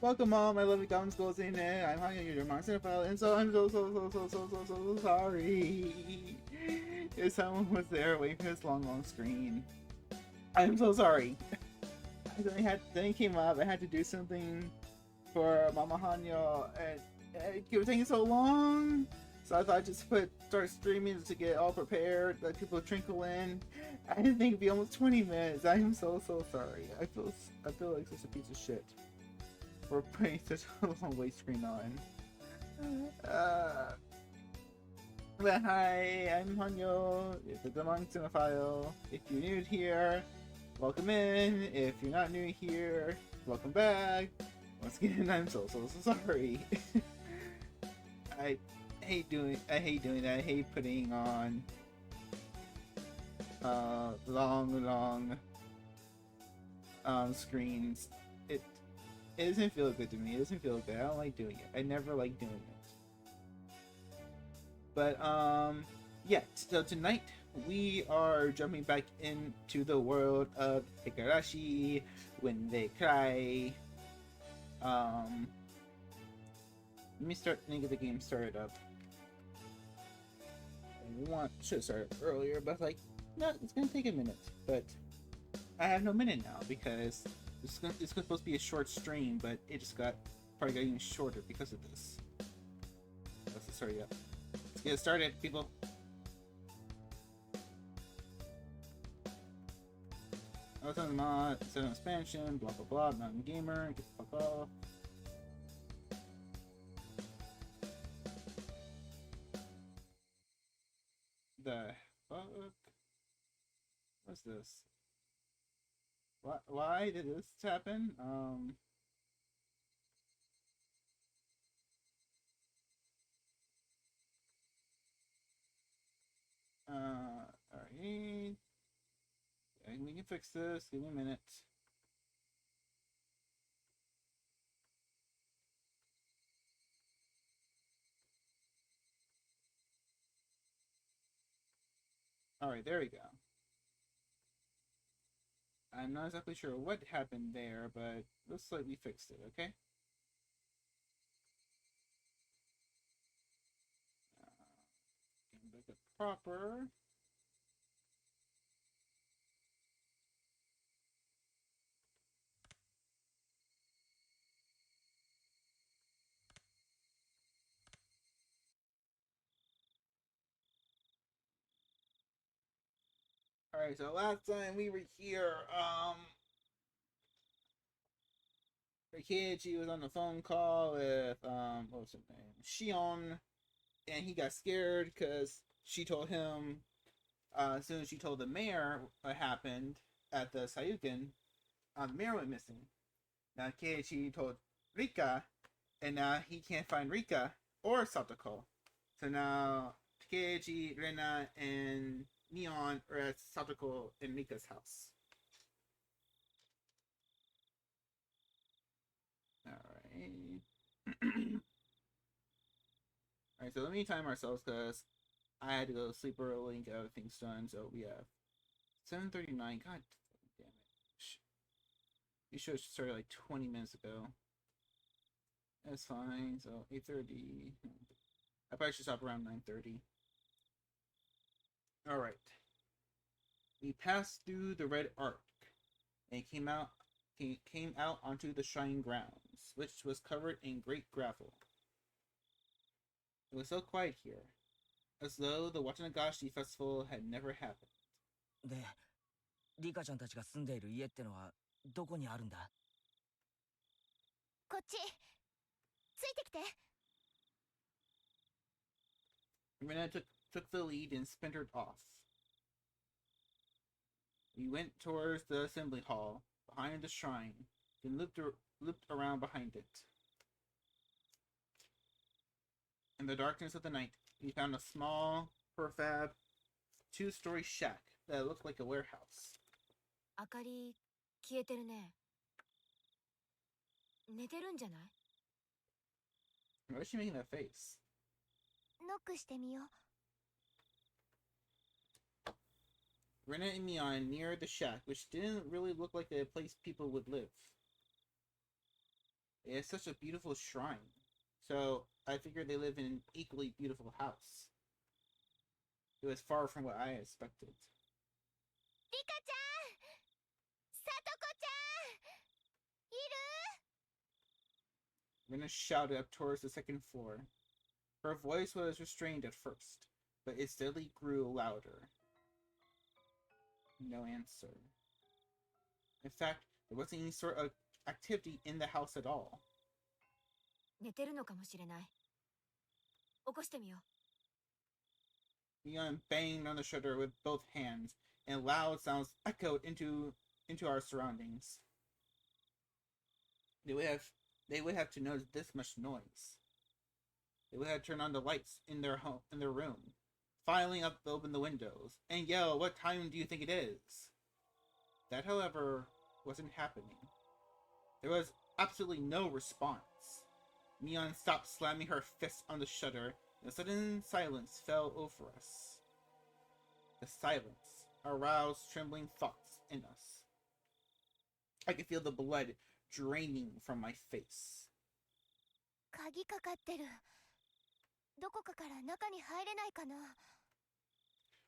Welcome, Mom. I love you. Comments goes in there. I'm hungry. Your mom's in a file, and so I'm so sorry. If someone was there waiting for this long screen, I'm so sorry. Then it came up. I had to do something for Mama Hanyo, and it was taking so long. So I thought I'd just start streaming to get all prepared, let people trickle in. I didn't think it'd be almost 20 minutes. I am so sorry. I feel like such a piece of shit for putting such a long wait screen on. But hi, I'm Hanyo. It's the Demon Cinephile. If you're new here, welcome in. If you're not new here, welcome back. Once again, I'm so sorry. I hate doing that. I hate putting on long screens. It doesn't feel good to me. It doesn't feel good. I don't like doing it. I never like doing it. But yeah. So tonight we are jumping back into the world of Higurashi when they cry. Let me get the game started up. Should have started earlier, but like, no, it's gonna take a minute. But I have no minute now because it's supposed to be a short stream, but it just probably got even shorter because of this. Let's start it up. Let's get it started, people. I was on the mod, set on expansion, blah blah blah, not a gamer, get the fuck off. The fuck? What's this? Why did this happen? Alright. We can fix this. Give me a minute. Alright, there we go. I'm not exactly sure what happened there, but looks like we fixed it, okay? Make it proper. Alright, so last time we were here, Rikichi was on the phone call with, what was her name? Shion, and he got scared because she told him, as soon as she told the mayor what happened at the Sayukin, the mayor went missing. Now Keiichi told Rika, and now he can't find Rika or Satoko. So now Keiichi, Rena, and Neon are at Satoko and Rika's house. Alright. Alright, so let me time ourselves because I had to go to sleep early and get other things done. So we have 7:39. God damn it. You should have started like 20 minutes ago. That's fine. So 8:30. I probably should stop around 9:30. Alright. We passed through the Red Arc and came out onto the shrine grounds, which was covered in great gravel. It was so quiet here, as though the Watanagashi festival had never happened. で、リカちゃんたちが住んでいる家ってのはどこにあるんだ？こっち。ついてきて。Rena took the lead and splintered off. We went towards the assembly hall, behind the shrine, then looped around behind it. In the darkness of the night, we found a small, prefab, two-story shack that looked like a warehouse. 明かり消えてるね。寝てるんじゃない？ Why is she making that face? ノックしてみよう。Rena and Neon neared the shack, which didn't really look like a place people would live. It's such a beautiful shrine. So I figured they live in an equally beautiful house. It was far from what I expected. リカちゃん、さとこちゃん、いる？ Rena shouted up towards the second floor. Her voice was restrained at first, but it steadily grew louder. No answer. In fact, there wasn't any sort of activity in the house at all. 寝てるのかもしれない。起こしてみよう。Mion banged on the shutter with both hands, and loud sounds echoed into our surroundings. They would have to notice this much noise. They would have turned on the lights in their room, filing up open the windows, and yell, "What time do you think it is?" That, however, wasn't happening. There was absolutely no response. Mion stopped slamming her fist on the shutter, and a sudden silence fell over us. The silence aroused trembling thoughts in us. I could feel the blood draining from my face. 鍵かかってる。どこかから中に入れないかな。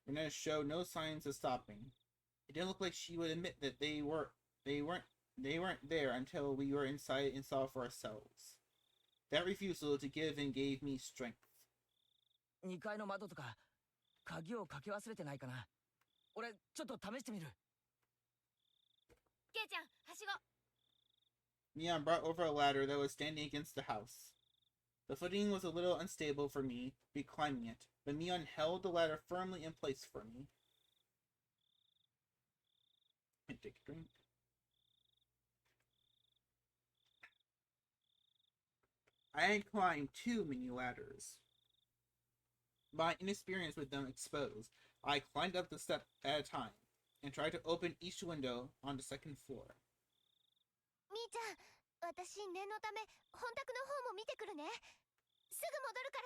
Renetta showed no signs of stopping. It didn't look like she would admit that they weren't there until we were inside and saw for ourselves. That refusal to give in gave me strength. 2階の窓とか鍵をかけ忘れてないかな。俺ちょっと試してみる。ケイちゃん、はしご。Mion brought over a ladder that was standing against the house. The footing was a little unstable for me to be climbing it, but Mion held the ladder firmly in place for me. And take a drink. I had climbed too many ladders. My inexperience with them exposed, I climbed up the step at a time and tried to open each window on the second floor. みーちゃん、私念のため本宅の方も見てくるね。すぐ戻るか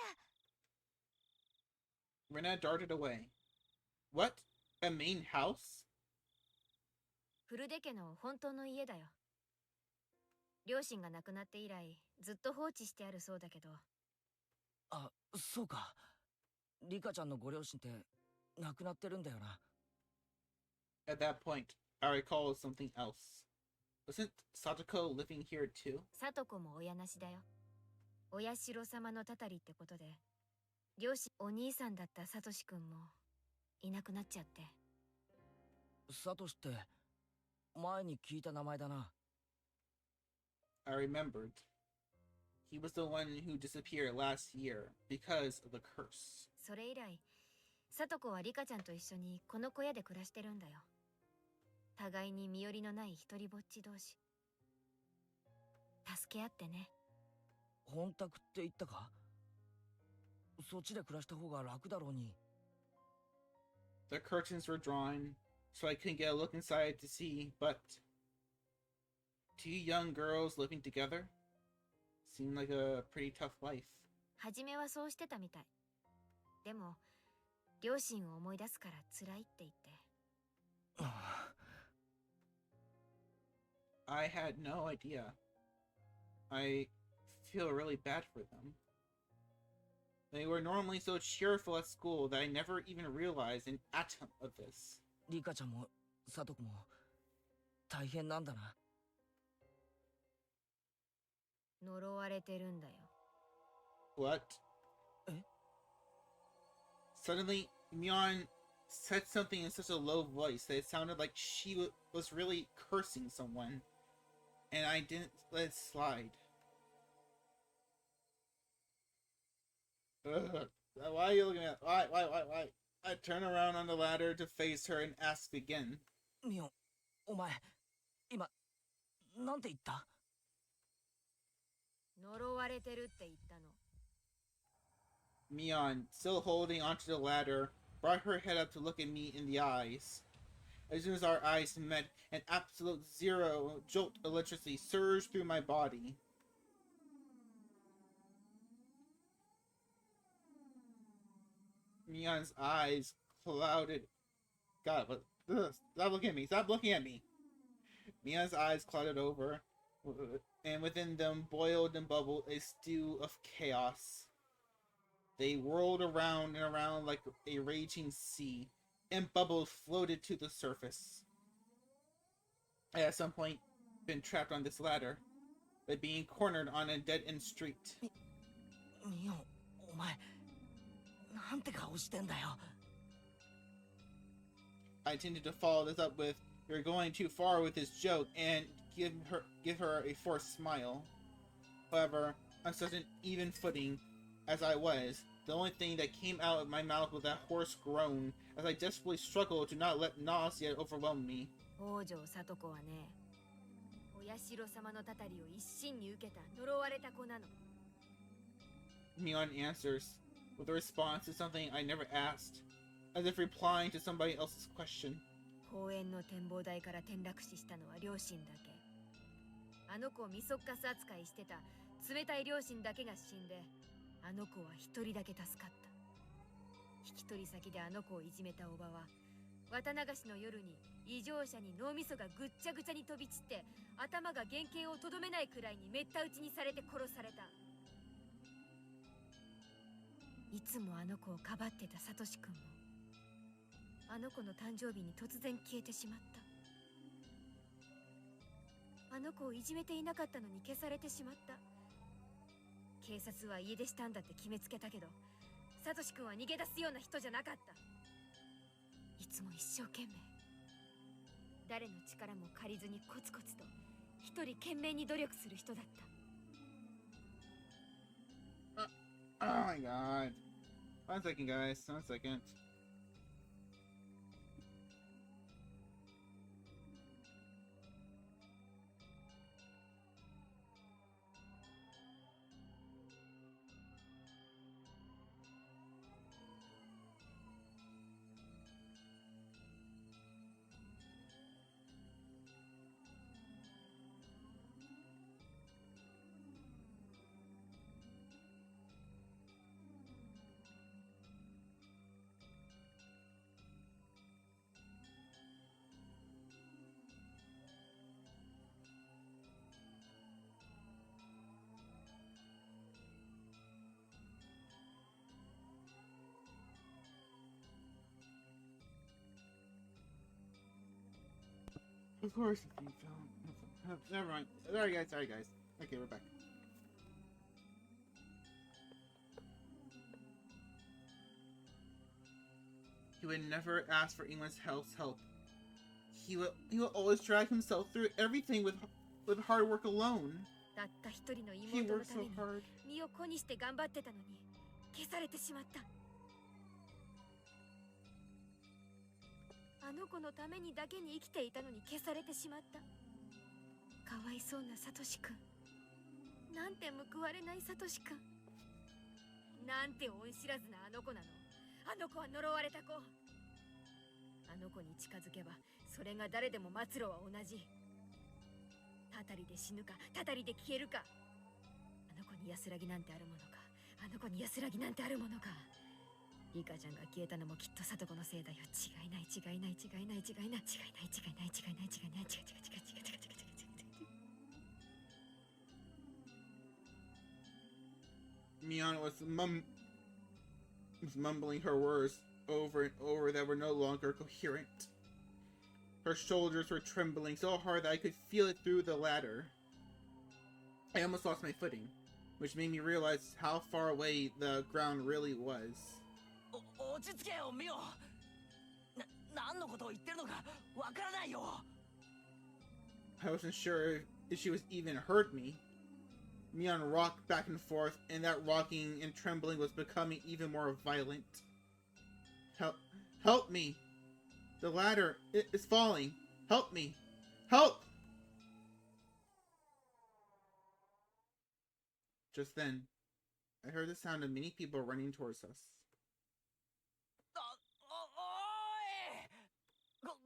ら。Rena darted away. What? A main house? フルデ家の本当の家だよ。両親が亡くなって以来、ずっと放置してあるそうだけど。あ、そうか。リカちゃんのご両親って亡くなってるんだよな。At that point, I recalled something else. Wasn't Satoko living here too? サトコも親なしだよ。お社様のたたりってことで、両親お兄さんだったサトシ君もいなくなっちゃって。サトシって前に聞いた名前だな。I remembered. He was the one who disappeared last year because of the curse. それ以来、サトコはリカちゃんと一緒にこの小屋で暮らしてるんだよ。互いに身寄りのない一人ぼっち同士。助け合ってね。本宅って言ったか？そっちで暮らした方が楽だろうに。The curtains were drawn, so I couldn't get a look inside to see, but two young girls living together seemed like a pretty tough life. 初めはそうしてたみたい。でも、両親を思い出すから辛いって言って。I had no idea. I feel really bad for them. They were normally so cheerful at school that I never even realized an atom of this. リカちゃんもサトコも大変なんだな。呪われてるんだよ。What? Suddenly, Mion said something in such a low voice that it sounded like she was really cursing someone, and I didn't let it slide. Ugh. Why are you looking at? Why? I turn around on the ladder to face her and ask again. ミオン、お前今なんて言った？呪われてるって言ったの。Mion, still holding onto the ladder, brought her head up to look at me in the eyes. As soon as our eyes met, an absolute zero jolt of electricity surged through my body. Mion's eyes clouded. God, what? Ugh, stop looking at me! Stop looking at me! Mion's eyes clouded over and within them boiled and bubbled a stew of chaos. They whirled around and around like a raging sea, and bubbles floated to the surface. I at some point been trapped on this ladder, by being cornered on a dead-end street. ミオ、お前、なんて顔してんだよ。I intended to follow this up with, "You're going too far with this joke," and give her a forced smile. However, on such an even footing as I was, the only thing that came out of my mouth was a hoarse groan as I desperately struggled to not let nausea overwhelm me. 北条聡子はね、お社様のたたりを一心に受けた呪われた子なの。Mion answers, with a response to something I never asked, as if replying to somebody else's question. 公園の展望台から転落死したのは両親だけ。あの子をミソッカス扱いしてた冷たい両親だけが死んで、あの子は一人だけ助かった。引き取り先であの子をいじめたおばは、綿流しの夜に異常者に脳みそがぐっちゃぐちゃに飛び散って頭が原型をとどめないくらいにめった打ちにされて殺された。いつもあの子をかばってたサトシ君も、あの子の誕生日に突然消えてしまった。あの子をいじめていなかったのに消されてしまった。警察は家出したんだって決めつけたけど、サトシ君は逃げ出すような人じゃなかった。いつも一生懸命、誰の力も借りずにコツコツと一人懸命に努力する人だった。Oh my god. 1 second, guys. 1 second. Of course, if you found. Never mind. Sorry, guys. Okay, we're back. He would never ask for anyone's help. He will always drag himself through everything with hard work alone. たった一人の He 妹の worked ため so に hard. 身を粉にして頑張ってたのに消されてしまった。あの子のためにだけに生きていたのに消されてしまった。かわいそうなサトシ君。なんて報われないサトシ君。なんて恩知らずなあの子なの。あの子は呪われた子。あの子に近づけばそれが誰でも末路は同じ。たたりで死ぬかたたりで消えるか。あの子に安らぎなんてあるものか。あの子に安らぎなんてあるものか。リカちゃんが消えたのもきっとサトコのせいだよ。違いない。Mion was mumbling her words over and over that were no longer coherent. Her shoulders were trembling so hard that I could feel it through the ladder. I almost lost my footing, which made me realize how far away the ground really was. 落ち着けよ、ミオ。何のことを言ってるのかわからないよ。I wasn't sure if she was even heard me. Mion rocked back and forth, and that rocking and trembling was becoming even more violent. Help me! The ladder is falling. Help me! Help! Just then, I heard the sound of many people running towards us.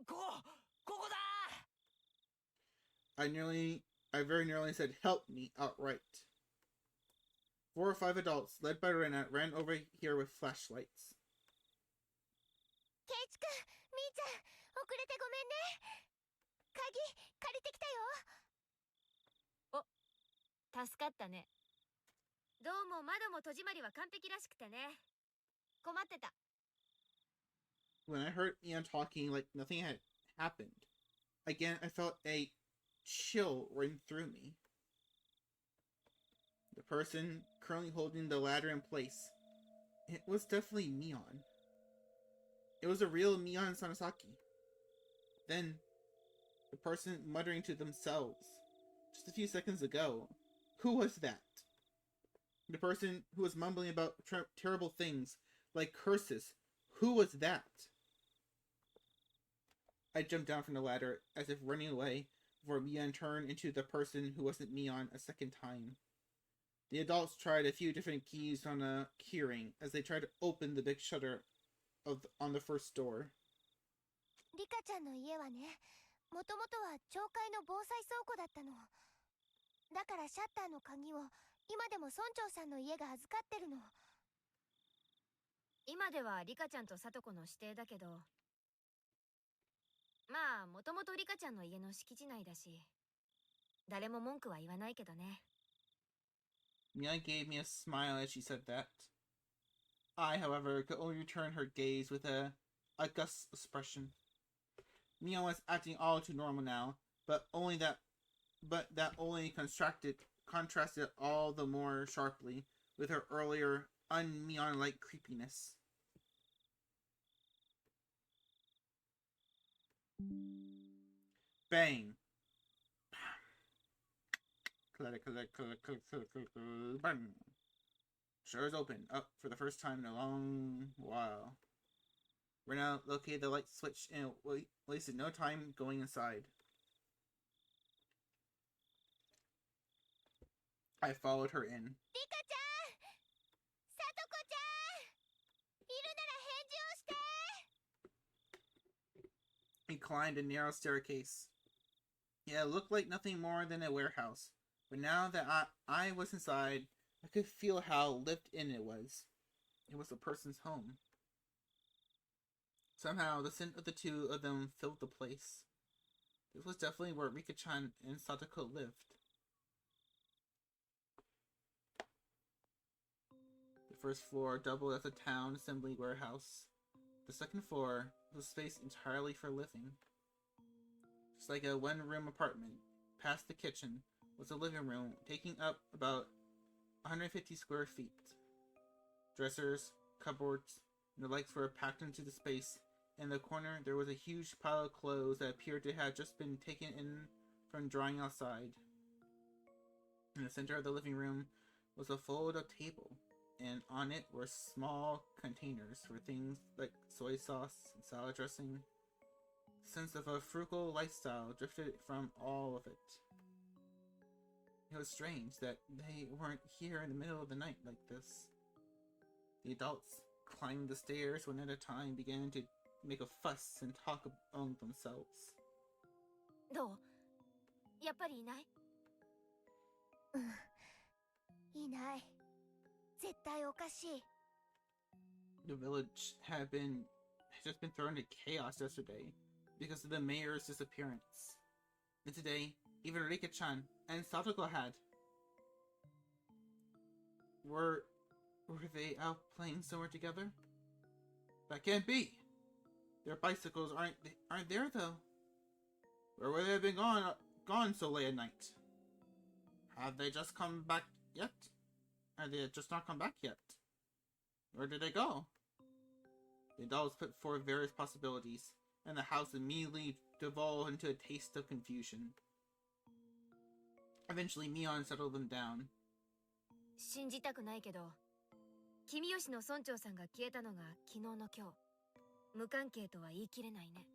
ここだ。 I very nearly said help me outright. 4 or 5 adults, led by Rena, ran over here with flashlights. ケイチ君、みーちゃん、遅れてごめんね。鍵借りてきたよ。助かったね。どうも窓も戸締まりは完璧らしくてね。困ってた。 When I heard Mion talking like nothing had happened, again I felt a chill run through me. The person currently holding the ladder in place, it was definitely Mion. It was a real Mion Sanosaki. Then, the person muttering to themselves, just a few seconds ago, who was that? The person who was mumbling about terrible things, like curses, who was that? I jumped down from the ladder, as if running away, before Mion turned into the person who wasn't Mion a second time. The adults tried a few different keys on a keyring as they tried to open the big shutter on the first door. リカちゃんの家はね、もともとは町会の防災倉庫だったの。だからシャッターの鍵を今でも村長さんの家が預かってるの。今ではリカちゃんとサトコの指定だけど、まあもともとリカちゃんの家の敷地内だし、誰も文句は言わないけどね。Mia gave me a smile as she said that. I, however, could only return her gaze with a gust expression. Mia was acting all too normal now, but that only contrasted all the more sharply with her earlier un-Mion-like creepiness. Bang! Bang! Shutters open, up for the first time in a long while. Rena located the light switch and wasted no time going inside. I followed her in. Rika-chan! Satoko-chan! いるなら返事をして! He climbed a narrow staircase. Yeah, it looked like nothing more than a warehouse. But now that I was inside, I could feel how lived in it was. It was a person's home. Somehow, the scent of the two of them filled the place. This was definitely where Rika-chan and Satoko lived. The first floor doubled as a town assembly warehouse. The second floor was space entirely for living. Just like a one-room apartment, past the kitchen was a living room taking up about 150 square feet. Dressers, cupboards, and the likes were packed into the space. In the corner, there was a huge pile of clothes that appeared to have just been taken in from drying outside. In the center of the living room was a folded-up table, and on it were small containers for things like soy sauce and salad dressing. The sense of a frugal lifestyle drifted from all of it. It was strange that they weren't here in the middle of the night like this. The adults climbing the stairs one at a time began to make a fuss and talk among themselves. どう? やっぱりいない? いない。絶対おかしい。 The village had just been thrown into chaos yesterday because of the mayor's disappearance. And today, even Rika-chan and Satoko had. Were they out playing somewhere together? That can't be. Their bicycles aren't there though. Where would they have been gone so late at night? Have they just come back yet? Have they just not come back yet? Where did they go? The adults put forth various possibilities, and the house immediately devolved into a taste of confusion. Eventually, Mion settled them down. 信じたくないけど、君吉の村長さんが消えたのが昨日の今日。無関係とは言い切れないね。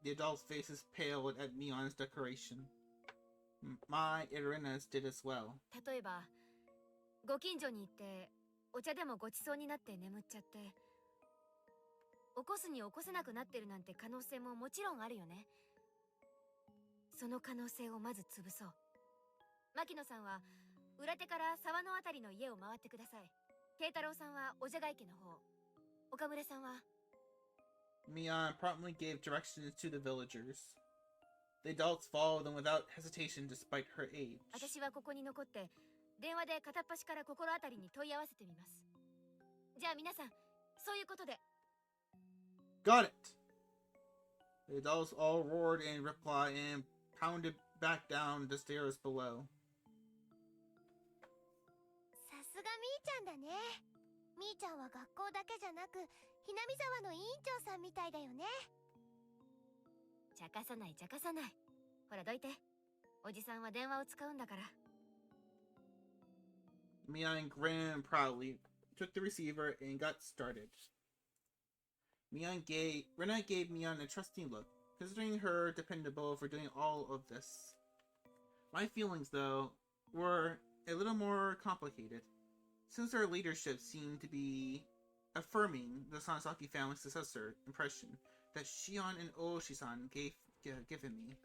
The adults' faces paled at Mion's declaration. My Irena's did as well. 例えば、ご近所に行ってお茶でもごちそうになって眠っちゃって、起こすに起こせなくなってるなんて可能性ももちろんあるよね。その可能性をまず潰そう。牧野さんは裏手から沢のあたりの家を回ってください。慶太郎さんはおじゃが池の方。岡村さんは。Mion promptly gave directions to the villagers. The adults followed them without hesitation despite her age. 私はここに残って電話で片っ端から心当たりに問い合わせてみます。じゃあ皆さん、そういうことで。Got it! The adults all roared in reply and pounded back down the stairs below. さすがみーちゃんだね。みーちゃんは学校だけじゃなく、ひなみ沢の委員長さんみたいだよね。茶化さない茶化さない。ほらどいて。おじさんは電話を使うんだから。Mion grinned proudly, took the receiver, and got started. Rena gave Mion a trusting look, considering her dependable for doing all of this. My feelings, though, were a little more complicated, since her leadership seemed to be affirming the Sansaki family's successor impression that Shion and Oshi-san given me.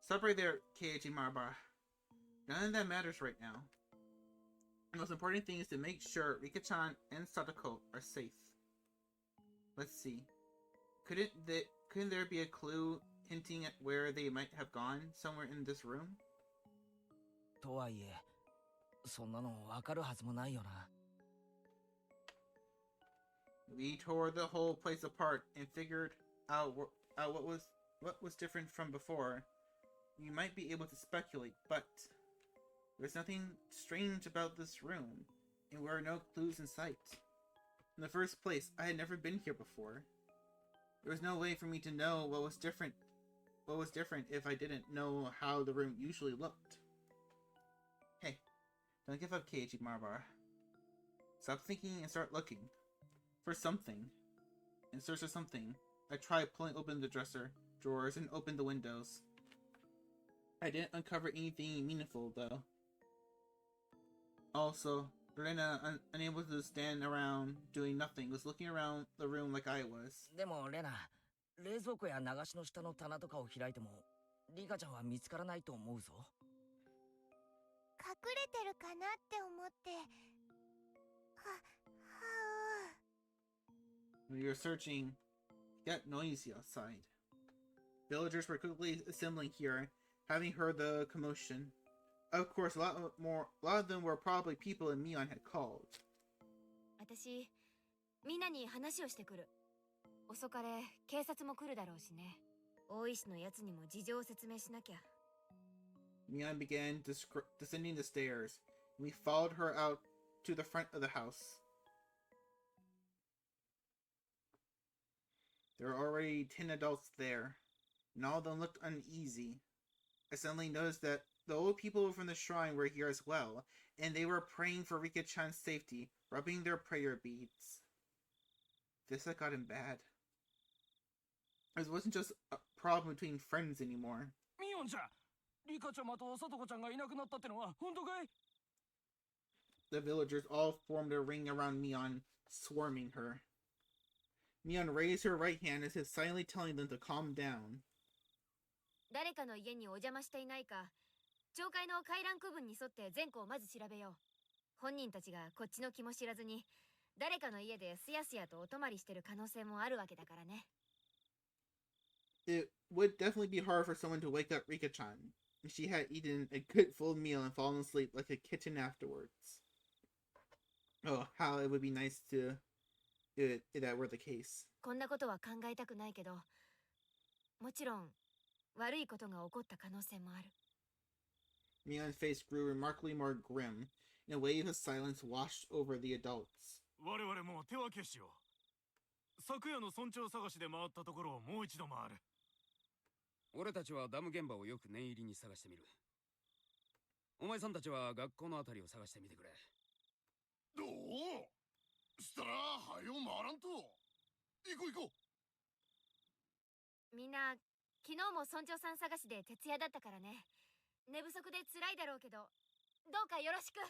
Stop right there, Keiichi Maraba. None of that matters right now. The most important thing is to make sure Rika-chan and Sadako are safe. Let's see. Couldn't there be a clue hinting at where they might have gone somewhere in this room? とはいえ、そんなのわかるはずもないよな。We tore the whole place apart and figured out what was different from before. You might be able to speculate, but there's nothing strange about this room, and there are no clues in sight. In the first place, I had never been here before. There was no way for me to know what was different if I didn't know how the room usually looked. Hey, don't give up, Keiichi Marbar. Stop thinking and start looking. For something. In search of something. I tried pulling open the drawers and opened the windows. I didn't uncover anything meaningful, though. Also, Rena, unable to stand around doing nothing, was looking around the room like I was. でもレナ、冷蔵庫や流しの下の棚とかを開いても、リカちゃんは見つからないと思うぞ。隠れてるかなって思って。When we were searching, it got noisy outside. Villagers were quickly assembling here, having heard the commotion. Of course, a lot of them were probably people that Mion had called. 私、みんなに話をしてくる。遅かれ、警察も来るだろうしね。大石のやつにも事情を説明しなきゃ。Mion began descending the stairs, and we followed her out to the front of the house. There were already 10 adults there, and all of them looked uneasy. I suddenly noticed that the old people from the shrine were here as well, and they were praying for Rika-chan's safety, rubbing their prayer beads. This had gotten bad. It wasn't just a problem between friends anymore. ミヨンちゃん、リカちゃんとサトコちゃんがいなくなったってのは本当かい? The villagers all formed a ring around Mion, swarming her. Mion raised her right hand as if silently telling them to calm down. 誰かの家にお邪魔していないか、町会の回覧区分に沿って全校をまず調べよう。本人たちがこっちの気も知らずに、誰かの家ですやすやとお泊まりしてる可能性もあるわけだからね。It would definitely be hard for someone to wake up Rika-chan if she had eaten a good full meal and fallen asleep like a kitten afterwards. Oh, how it would be nice to if that were the case. こんなことは考えたくないけど、もちろん悪いことが起こった可能性もある。Mion's face grew remarkably more grim, and a wave of silence washed over the adults. 我々も手分けしよう。昨夜の村長探しで回ったところをもう一度回る。俺たちはダム現場をよく念入りに探してみる。お前さんたちは学校のあたりを探してみてくれ。どうしたらはよ回らんと。行こう行こう。みんな昨日も村長さん探しで徹夜だったからね。寝不足で辛いだろうけど、どうかよろしく。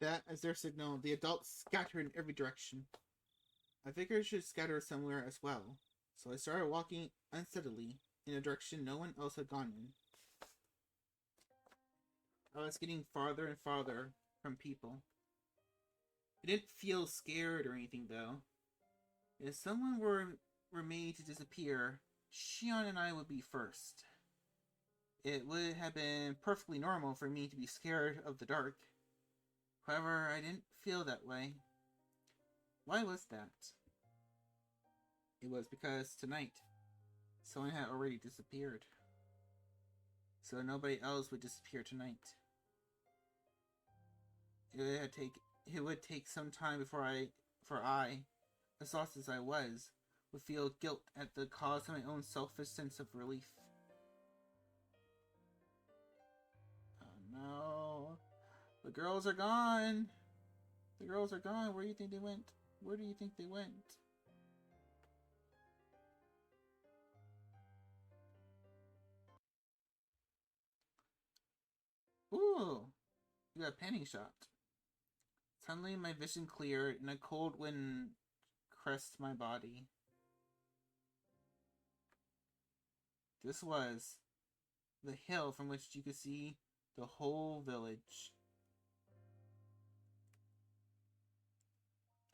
That, as their signal, the adults scattered in every direction. I figured I should scatter somewhere as well, so I started walking unsteadily in a direction no one else had gone in. I was getting farther and farther from people. I didn't feel scared or anything, though. If someone were were made to disappear, Shion and I would be first. It would have been perfectly normal for me to be scared of the dark. However, I didn't feel that way. Why was that? It was because tonight, someone had already disappeared. So nobody else would disappear tonight. It would take some time before I, exhausted as I was, would feel guilt at the cause of my own selfish sense of relief. Oh no. The girls are gone. The girls are gone. Where do you think they went? Where do you think they went? Ooh. You got a panning shot. Suddenly my vision cleared and a cold wind caressed my body. This was the hill from which you could see the whole village.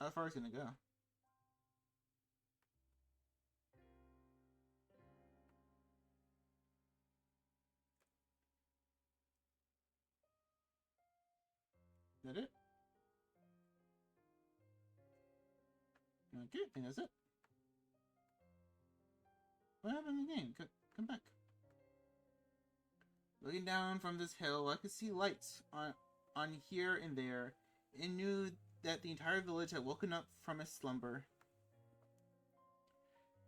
How far is it gonna go? Is that it? Okay, I think that's it. What happened in the game? Come back. Looking down from this hill, I could see lights on here and there, and knew that the entire village had woken up from its slumber.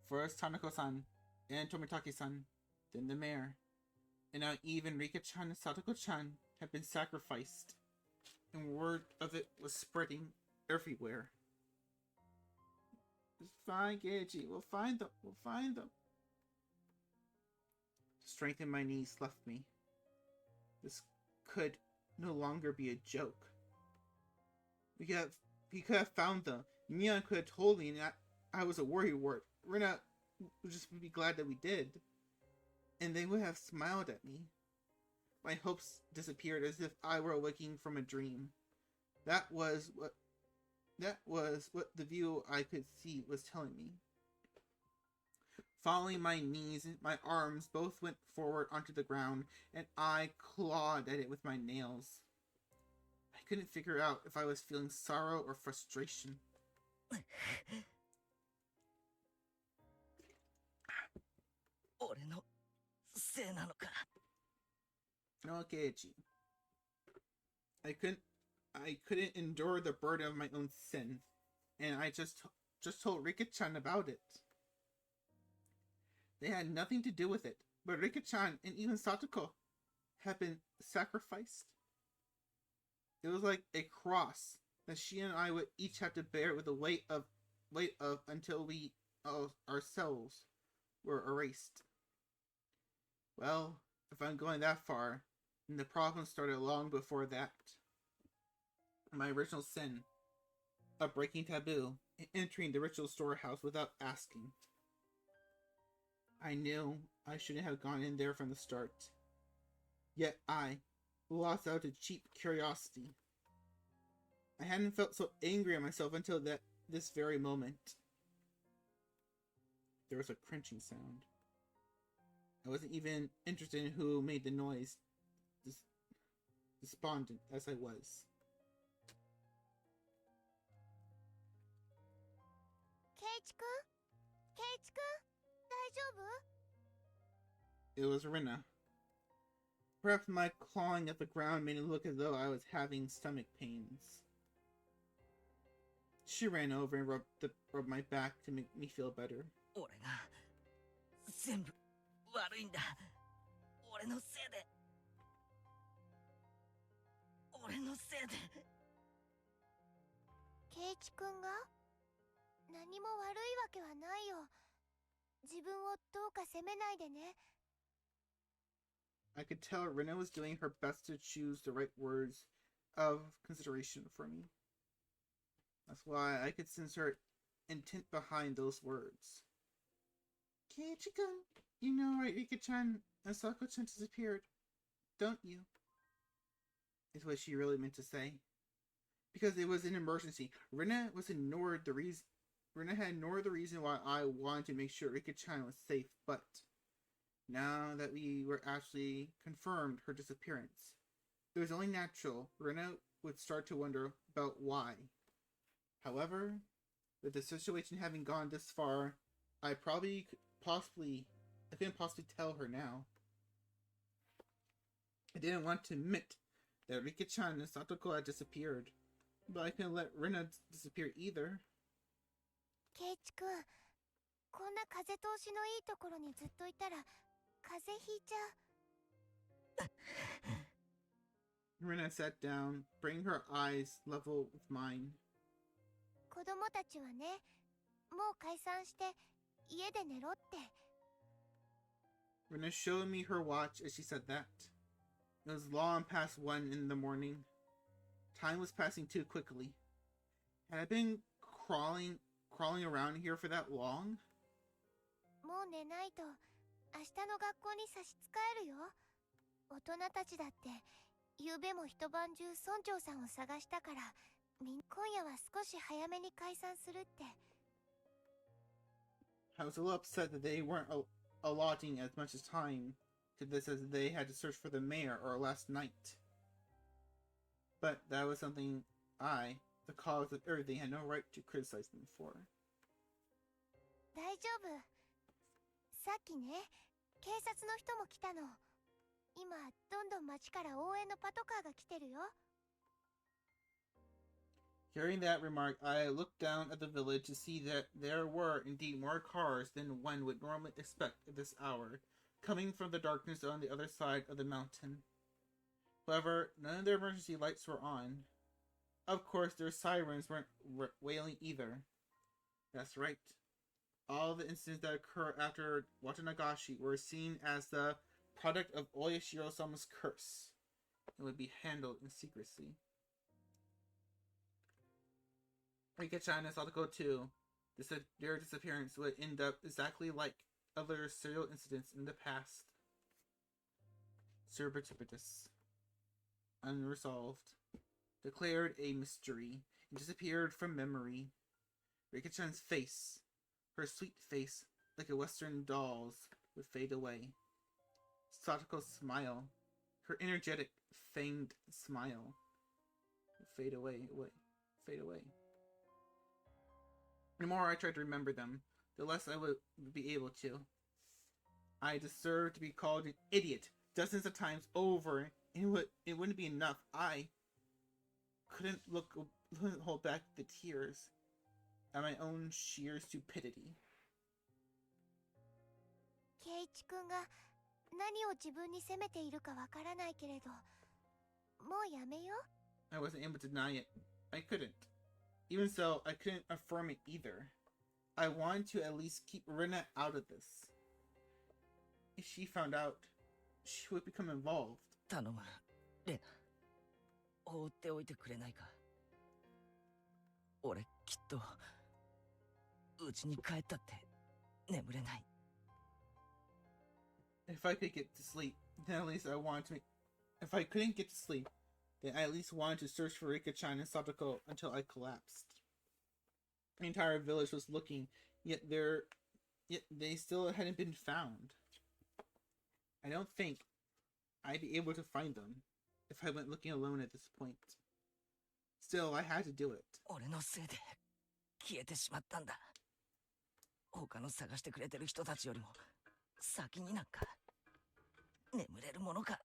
First Tanako-san, and Tomitake-san, then the mayor, and now even Rika-chan and Satoko-chan had been sacrificed, and word of it was spreading everywhere. It's fine, Geiichi. We'll find them. We'll find them. Strength in my knees left me. This could no longer be a joke. We could have found them. Mion could have told me that I was a worrywart. Rina would just be glad that we did. And they would have smiled at me. My hopes disappeared as if I were waking from a dream. That was what the view I could see was telling me. Following my knees, my arms both went forward onto the ground, and I clawed at it with my nails. I couldn't figure out if I was feeling sorrow or frustration. No, Geiichi. I couldn't endure the burden of my own sin, and I just told Rika-chan about it. They had nothing to do with it, but Rika-chan and even Satoko had been sacrificed. It was like a cross that she and I would each have to bear with the weight of until we ourselves were erased. Well, if I'm going that far, then the problem started long before that. My original sin of breaking taboo and entering the ritual storehouse without asking. I knew I shouldn't have gone in there from the start. Yet I lost out to cheap curiosity. I hadn't felt so angry at myself until this very moment. There was a crunching sound. I wasn't even interested in who made the noise, despondent as I was. Keiichi-kun? Keiichi-kun? 大丈夫? It was Rina. Perhaps my clawing at the ground made it look as though I was having stomach pains. She ran over and rubbed my back to make me feel better. 俺が全部悪いんだ。俺のせいで。俺のせいで。ケイチ君が何も悪いわけはないよ。自分をどうか責めないでね。I could tell Rina was doing her best to choose the right words of consideration for me. That's why I could sense her intent behind those words. Keiichi-kun, you know Rika-chan and Sako-chan disappeared, don't you? Is what she really meant to say. Because it was an emergency. Rina was ignored the reason. Rina had no other reason why I wanted to make sure Rika-chan was safe, but now that we were actually confirmed her disappearance, it was only natural Rina would start to wonder about why. However, with the situation having gone this far, I couldn't possibly tell her now. I didn't want to admit that Rika-chan and Satoko had disappeared, but I couldn't let Rina disappear either. ケイチくん、こんな風通しのいいところにずっといたら風邪ひいちゃう。 Rina sat down, bringing her eyes level with mine. 子供たちはね、もう解散して家で寝ろって。 Rina showed me her watch as she said that. It was long past 1 in the morning. Time was passing too quickly. Had I been crawling around here for that long? もう寝ないと明日の学校に差し支えるよ。大人たちだって昨べも一晩中村長さんを探したから、今夜は少し早めに解散するって。 I was a little upset that they weren't allotting as much as time to this as they had to search for the mayor or last night. But that was something I, the cause of everything, had no right to criticize them for. 大丈夫。さっきね、警察の人も来たの。今どんどん町から応援のパトカーが来てるよ。 Hearing that remark, I looked down at the village to see that there were indeed more cars than one would normally expect at this hour, coming from the darkness on the other side of the mountain. However, none of their emergency lights were on. Of course, their sirens weren't wailing either. That's right. All the incidents that occurred after Watanagashi were seen as the product of Oyashiro-sama's curse and would be handled in secrecy. Rika-chan and Satoko too. Their disappearance would end up exactly like other serial incidents in the past. Surreptitious. Unresolved. Declared a mystery. And disappeared from memory. Rika-chan's face, her sweet face, like a western doll's, would fade away. Satoko's smile, her energetic, fanged smile, would fade away. The more I tried to remember them, the less I would be able to. I deserved to be called an idiot dozens of times over, and it wouldn't be enough. I couldn't hold back the tears at my own sheer stupidity. ケイチ君が何を自分に責めているかわからないけれど、もうやめよ。 I wasn't able to deny it. I couldn't. Even so, I couldn't affirm it either. I wanted to at least keep Rina out of this. If she found out, she would become involved. 頼む、レナ。放っておいてくれないか。俺きっと家に帰ったって眠れない。If I could get to sleep, then at least I wanted to make... If I couldn't get to sleep, then I at least wanted to search for Rika-chan and Satoko until I collapsed. The entire village was looking, yet they still hadn't been found. I don't think I'd be able to find them if I went looking alone at this point. Still, I had to do it. 俺のせいで消えてしまったんだ。他の探してくれてる人たちよりも先になんか眠れるものか。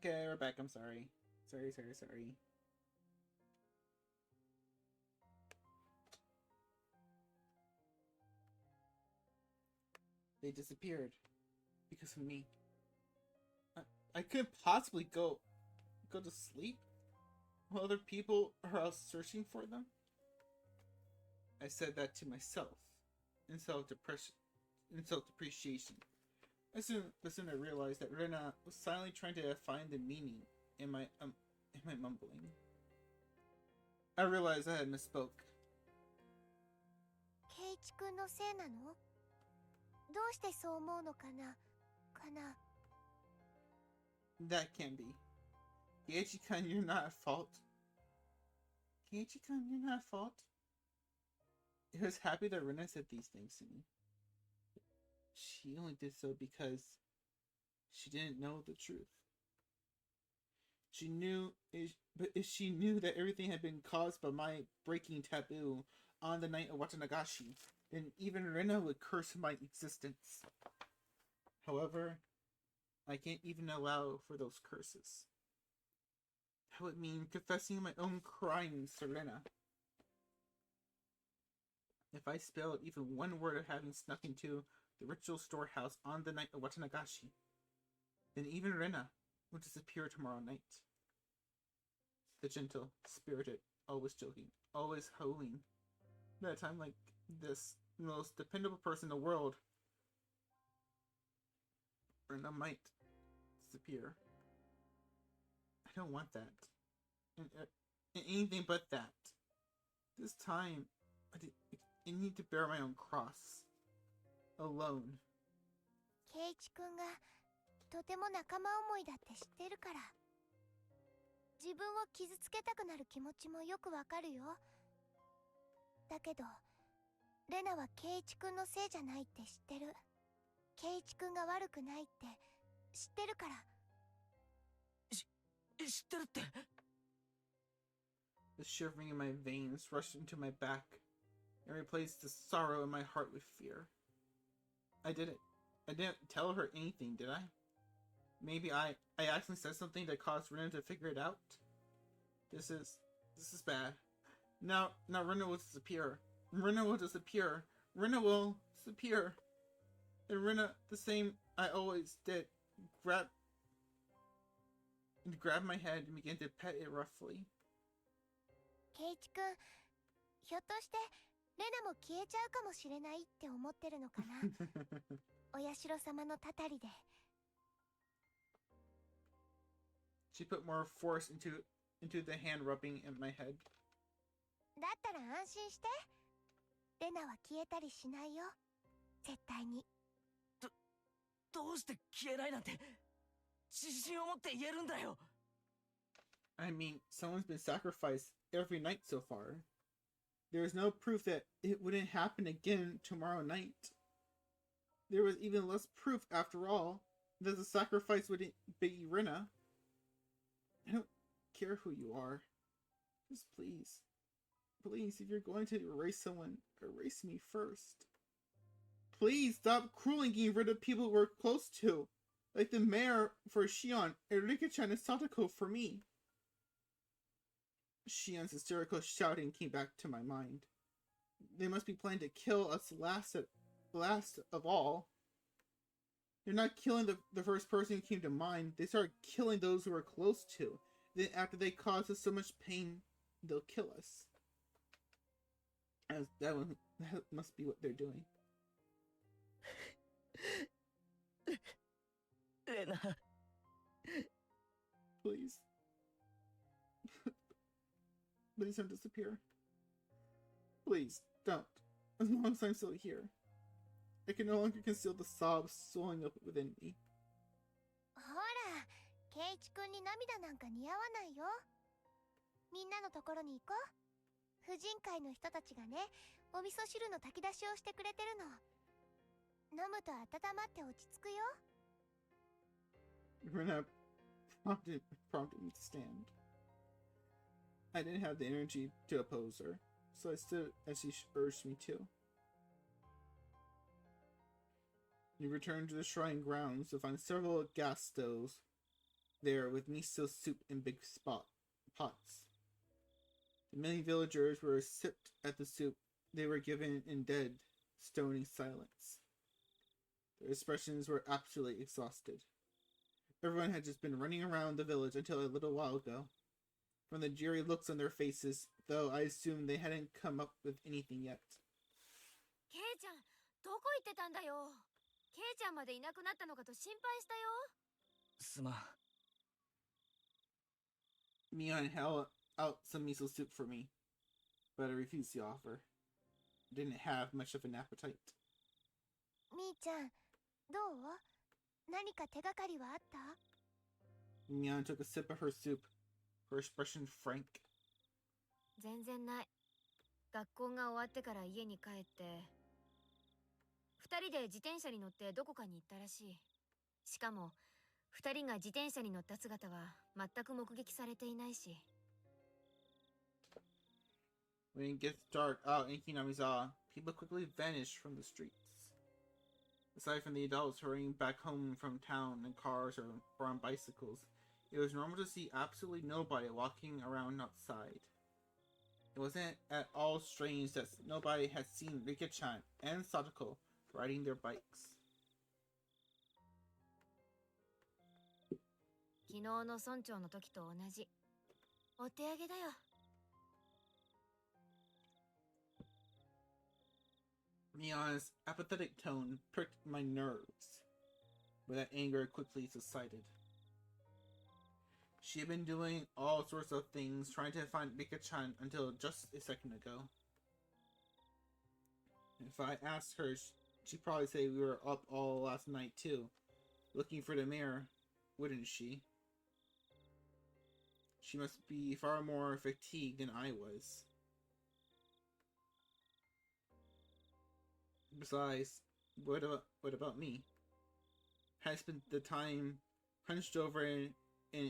Okay, we're back. I'm sorry. Sorry. They disappeared because of me. I couldn't possibly go to sleep while other people are out searching for them. I said that to myself in self-depreciation. As soon I realized that Rena was silently trying to find the meaning in my mumbling. I realized I had misspoke. ケイチ君のせいなの？どうしてそう思うのかな？ That can't be. Keiichi-kun, you're not at fault. Keiichi-kun, you're not at fault. I was happy that Rena said these things to me. She only did so because she didn't know the truth. She knew that everything had been caused by my breaking taboo on the night of Watanagashi, then even Rena would curse my existence. However, I can't even allow for those curses. That would mean confessing my own crimes to Rena. If I spelled even one word of having snuck into the ritual storehouse on the night of Watanagashi, then even Rena will disappear tomorrow night. The gentle, spirited, always joking, always howling. At a time like this, the most dependable person in the world, Rena might disappear. I don't want that. And anything but that. This time, I need to bear my own cross. Alone. ケイチ君がとても仲間思いだって知ってるから。自分を傷つけたくなる気持ちもよくわかるよ。だけど、レナはケイチ君のせいじゃないって知ってる。ケイチ君が悪くないって知ってるから。知ってるって。The shivering in my veins rushed into my back and replaced the sorrow in my heart with fear. I didn't tell her anything, did I? Maybe I actually said something that caused Rena to figure it out. This is bad. Now Rena will disappear. Rena will disappear. And Rena, the same I always did, grabbed my head and began to pet it roughly. ケイチ君、ひょっとしてレナも消えちゃうかもしれないって思ってるのかな。お社様のたたりで。She put more force into the hand rubbing at my head. だったら安心して。レナは消えたりしないよ。絶対に。どうして消えないなんて自信を持って言えるんだよ。I mean, someone's been sacrificed every night so far. There is no proof that it wouldn't happen again tomorrow night. There was even less proof, after all, that the sacrifice wouldn't be Rena. I don't care who you are. Just please, if you're going to erase someone, erase me first. Please stop cruelly getting rid of people we're close to, like the mayor for Shion, and Rika-chan and Satoko for me. Shion's hysterical shouting came back to my mind. They must be planning to kill us last of all. They're not killing the first person who came to mind. They start killing those who are close to. Then after they cause us so much pain, they'll kill us. That must be what they're doing. レナ。Please. Please don't disappear. Please, don't. As long as I'm still here. I can no longer conceal the sobs swelling up within me. ほら、ケイチ君に涙なんか似合わないよ。みんなのところに行こう。婦人会の人たちがね、お味噌汁の炊き出しをしてくれてるの。飲むと温まって落ち着くよ。Rena prompted me to stand. I didn't have the energy to oppose her, so I stood as she urged me to. We returned to the shrine grounds to find several gas stoves. there with miso soup in big pots. The many villagers were sipped at the soup they were given in dead, stony silence. Their expressions were absolutely exhausted. Everyone had just been running around the village until a little while ago. From the dreary looks on their faces, though, I assumed they hadn't come up with anything yet. ケイちゃん、どこ行ってたんだよ。ケイちゃんまでいなくなったのかと心配したよ。すまん。Mion held out some miso soup for me, but I refused the offer. I didn't have much of an appetite. みーちゃん、どう？何か手がかりはあった？ Mion took a sip of her soup, her expression frank. 全然ない。学校が終わってから家に帰って、二人で自転車に乗ってどこかに行ったらしい。しかも、二人が自転車に乗った姿は全く目撃されていないし。When it gets dark out in Hinamizawa, people quickly vanish from the streets. Aside from the adults hurrying back home from town in cars or on bicycles, it was normal to see absolutely nobody walking around outside. It wasn't at all strange that nobody had seen Rika-chan and Satoko riding their bikes. 昨日の村長の時と同じ。お手上げだよ。Mion's apathetic tone pricked my nerves, but that anger quickly subsided. She had been doing all sorts of things trying to find Rika-chan until just a second ago. If I asked her, she'd probably say we were up all last night too, looking for the mayor, wouldn't she? She must be far more fatigued than I was. Besides, what about me? I spent the time hunched over in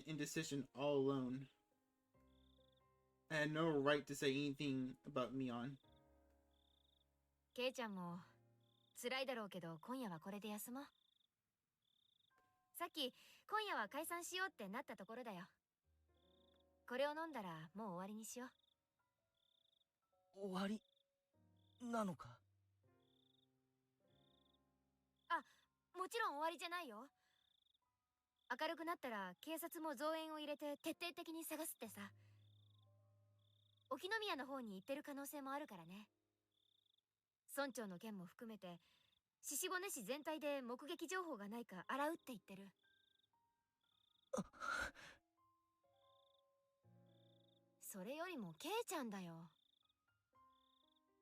indecision all alone. I had no right to say anything about Mion. ケイちゃんも辛いだろうけど今夜はこれで休もう。さっき今夜は解散しようってなったところだよ。これを飲んだらもう終わりにしよう。終わりなのか？もちろん終わりじゃないよ。明るくなったら警察も増援を入れて徹底的に探すってさ。沖宮の方に行ってる可能性もあるからね。村長の件も含めて獅子骨市全体で目撃情報がないか洗うって言ってる。それよりもケイちゃんだよ。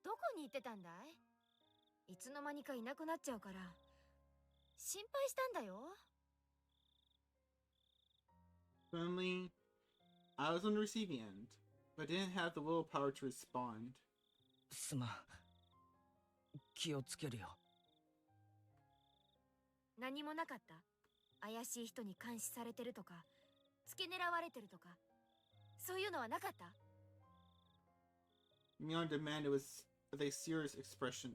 どこに行ってたんだい？いつの間にかいなくなっちゃうから心配したんだよ。Suddenly, I was on the receiving end, but didn't have the willpower to respond. すまん。気をつけるよ。何もなかった？怪しい人に監視されてるとか、付け狙われてるとか、そういうのはなかった？ Mion demanded with a serious expression.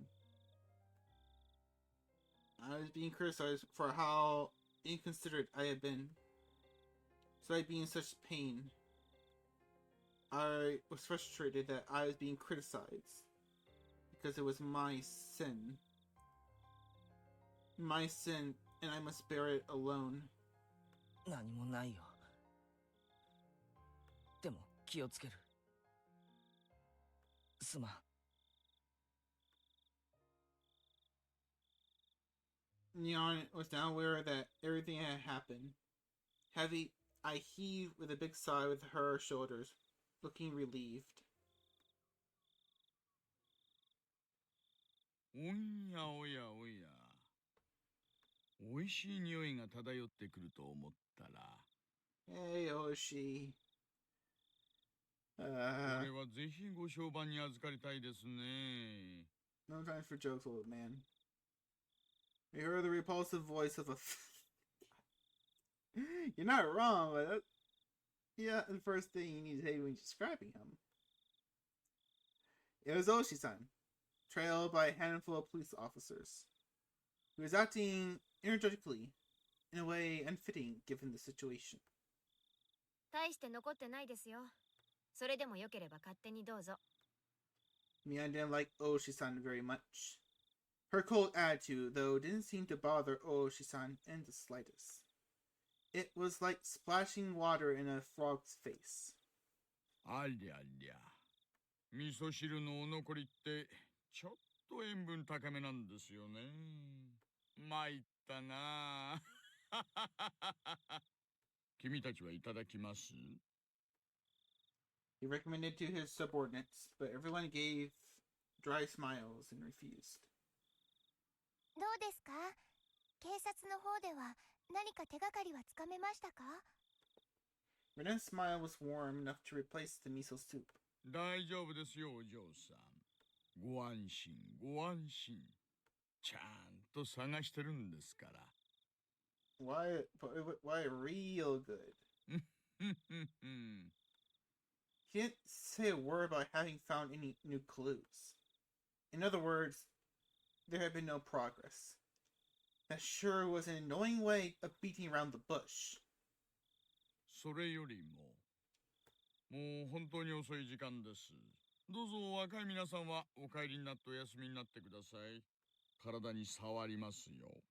I was being criticized for how inconsiderate I had been. So I'd be in such pain. I was frustrated that I was being criticized because it was my sin. My sin, and I must bear it alone. 何もないよ。でも気をつける。すまん。Neon was now aware that everything had happened. Heavy, I heaved with a big sigh with her shoulders, looking relieved. おやおやおや。おいしい匂いが漂ってくると思ったら。Hey, Oshi. これはぜひご評判に預かりたいですね。No time for jokes, old man. We heard the repulsive voice of a. You're not wrong, but that's, yeah, the first thing you need to say when describing him. It was Oshi-san, trailed by a handful of police officers. He was acting energetically, in a way unfitting given the situation. 大して残ってないですよ。それでもよければ勝手にどうぞ。 Mia didn't like Oshi-san very much. Her cold attitude, though, didn't seem to bother Oshi-san in the slightest. It was like splashing water in a frog's face. ありゃりゃ。味噌汁のお残りってちょっと塩分高めなんですよね。参ったな。君たちはいただきます？ He recommended to his subordinates, but everyone gave dry smiles and refused. どうですか？警察の方では何か手がかりはつかめましたか？ Rena's smile was warm enough to replace the miso soup. 大丈夫ですよ、お嬢さん。ご安心、ご安心。ちゃんと探してるんですから。Why real good? ふんふんふん。 He didn't say a word about having found any new clues. In other words, there had been no progress. That sure was an annoying way of beating around the bush. それよりも、もう本当に遅い時間です。どうぞ若い皆さんはお帰りになってお休みになってください。体に触りますよ。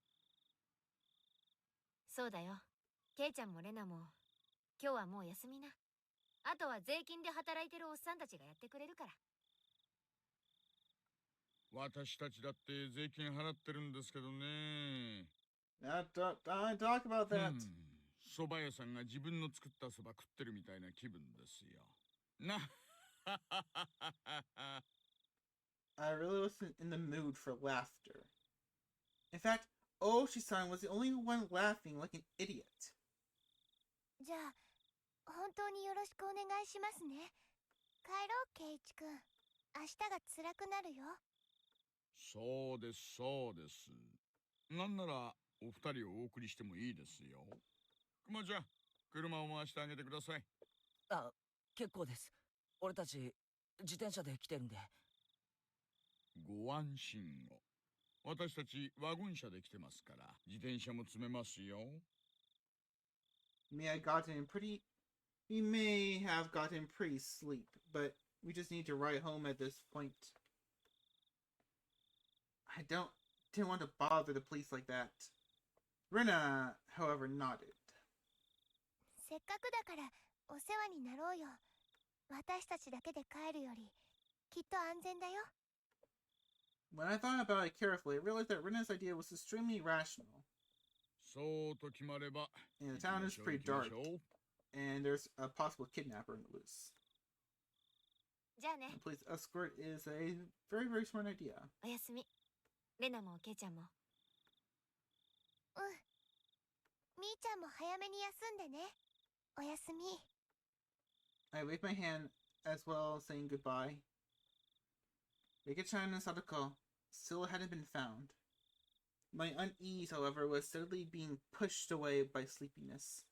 そうだよ。ケイちゃんもレナも今日はもう休みな。あとは税金で働いてるおっさんたちがやってくれるから。私たちだって税金払ってるんですけどね。Don't talk about that. 蕎麦屋さんが自分の作った蕎麦食ってるみたいな気分ですよ。な。I really wasn't in the mood for laughter. In fact, Oshi-san was the only one laughing like an idiot. じゃあ本当によろしくお願いしますね。帰ろう、ケイチくん。明日が辛くなるよ。そうです、そうです。なんならお二人をお送りしてもいいですよ。くまちゃん、車を回してあげてください。あ、結構です。俺たち自転車で来てるんで。ご安心を。私たちワゴン車で来てますから、自転車も積めますよ。We may have gotten pretty sleep, but we just need to ride home at this point. I didn't want to bother the police like that. Rena, however, nodded. せっかくだからお世話になろうよ。私たちだけで帰るよりきっと安全だよ。When I thought about it carefully, I realized that Rena's idea was extremely rational. そうと決まれば。 And the town is pretty dark, and there's a possible kidnapper in the loose. じゃあね。 A police escort is a very, very smart idea. おやすみ。レナもケイちゃんも。うん。みーちゃんも早めに休んでね。おやすみ。I waved my hand as well, saying goodbye. Rika-chan and Sadako still hadn't been found. My unease, however, was steadily being pushed away by sleepiness.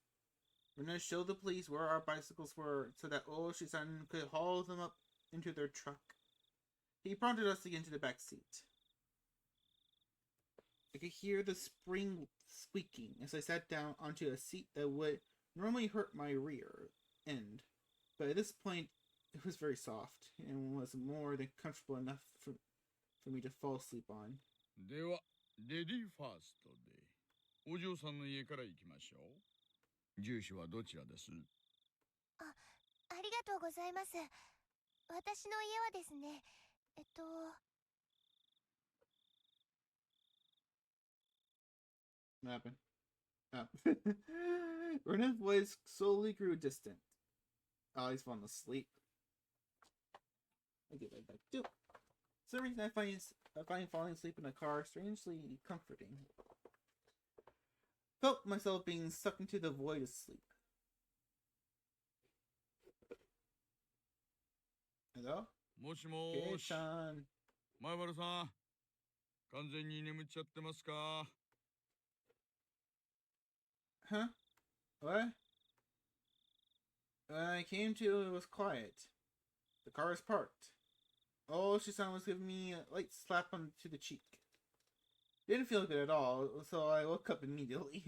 Rena showed the police where our bicycles were so that Oshi-san could haul them up into their truck. He prompted us to get into the back seat. I could hear the spring squeaking as I sat down onto a seat that would normally hurt my rear end, but at this point it was very soft and was more than comfortable enough for me to fall asleep on. では、レディーファーストでお嬢さんの家から行きましょう。住所はどちらです？ありがとうございます。私の家はですね、What happened? Oh. Rena's voice slowly grew distant. Oh, he's falling asleep. I get right back too. For some reason, I find falling asleep in a car strangely comforting. Felt myself being sucked into the void of sleep. Hello? もしもーし。 Kei-chan. 前原さん、完全に眠っちゃってますか？ Huh? What? When I came to, it was quiet. The car was parked. Oshi-san was giving me a light slap onto the cheek. Didn't feel good at all, so I woke up immediately.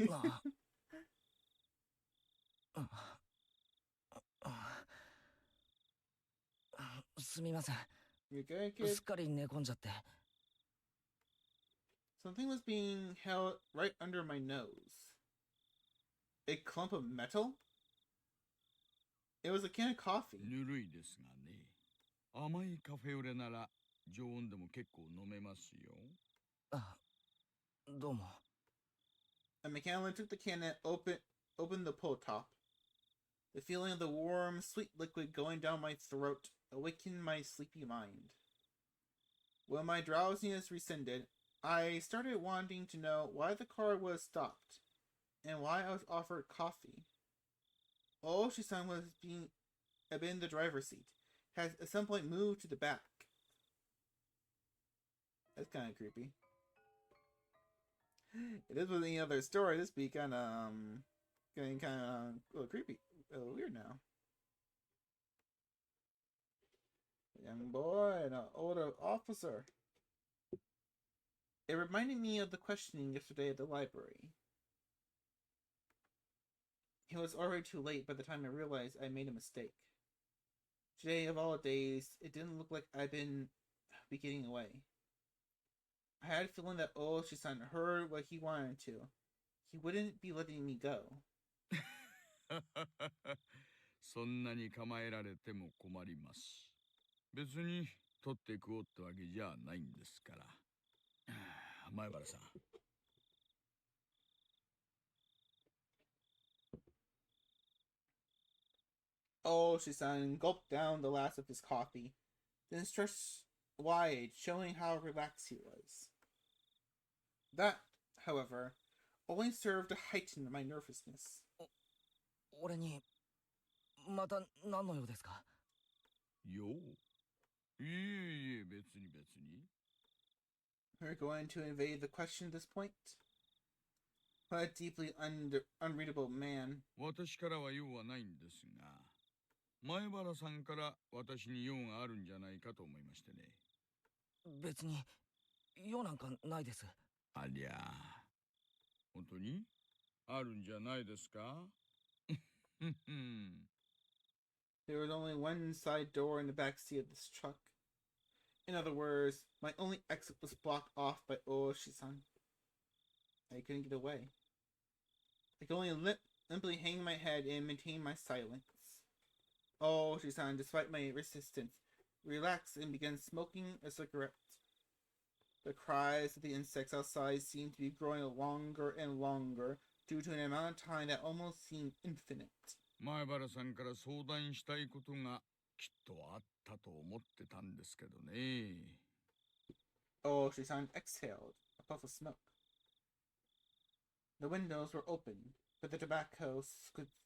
すみません。 You're good, す kid. っかり寝込んじゃって。 Something was being held right under my nose. A clump of metal? It was a can of coffee. ぬるいですがね。甘いカフェオレなら常温でも結構飲めますよ。あ、どうも。 A McAllen took the can and opened the pull top. The feeling of the warm, sweet liquid going down my throat awakened my sleepy mind. When my drowsiness rescinded, I started wanting to know why the car was stopped and why I was offered coffee. All she saw was had been in the driver's seat, had at some point moved to the back. That's kind of creepy. If this was any other story, this would be kind of getting kind of a little creepy, a little weird now. A young boy and an older officer. It reminded me of the questioning yesterday at the library. It was already too late by the time I realized I made a mistake. Today, of all days, it didn't look like I'd be getting away. I had a feeling that Oshi-san heard what he wanted to. He wouldn't be letting me go. そんなに構えられても困ります。別に取って食おうってわけじゃないんですから。前原さん。Oshi-san gulped down the last of his coffee, then stretched wide, showing how relaxed he was. That, however, only served to heighten my nervousness. 俺にまた何の用ですか？よう。いえいえ、別に別に。We're going to evade the question at this point? What a deeply unreadable man. 私からは用はないんですが、前原さんから私に用があるんじゃないかと思いましてね。別に用なんかないです。ありゃあ、本当にあるんじゃないですか？There was only one side door in the back seat of this truck. In other words, my only exit was blocked off by Oshi-san. I couldn't get away. I could only limply hang my head and maintain my silence. Oshi-san, despite my resistance, relaxed and began smoking a cigarette. The cries of the insects outside seemed to be growing longer and longer due to an amount of time that almost seemed infinite. 前原さんから相談したいことがきっとあったと思ってたんですけどね。Oshi-san exhaled a puff of smoke. The windows were open, but the tobacco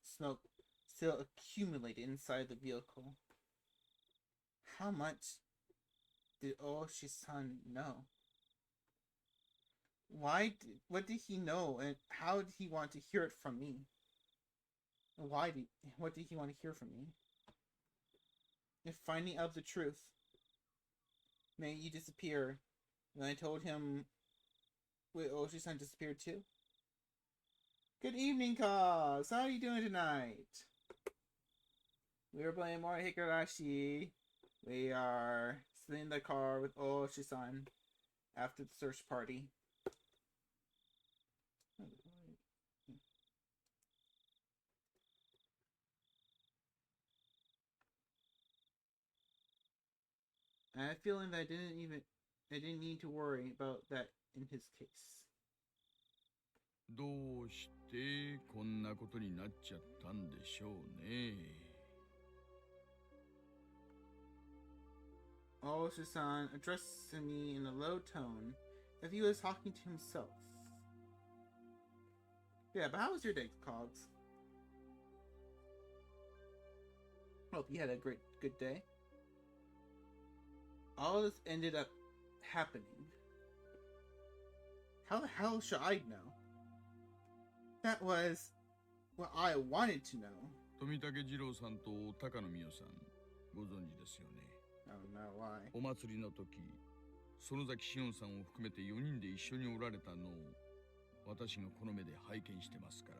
smoke still accumulated inside the vehicle. How much did Oshi-san know? What did he know, and how did he want to hear it from me? What did he want to hear from me? If finding out the truth made you disappear, then I told him, would Oshi-san disappear too? Good evening, Cause! How are you doing tonight? We are playing more Higurashi. We are sitting in the car with Oshi-san after the search party. I had a feeling that I didn't need to worry about that in his case. どうしてこんなことになっちゃったんでしょうね。Oshi-san addressed me in a low tone, as if he was talking to himself. Yeah, but how was your day, Cogs? Hope you had a good day. All this ended up happening. How the hell should I know? That was what I wanted to know. 富武二郎さんと高野美代さん、ご存知ですよね。I don't know why. お祭りの時、園崎しおんさんを含めて4人で一緒におられたのを私がこの目で拝見してますか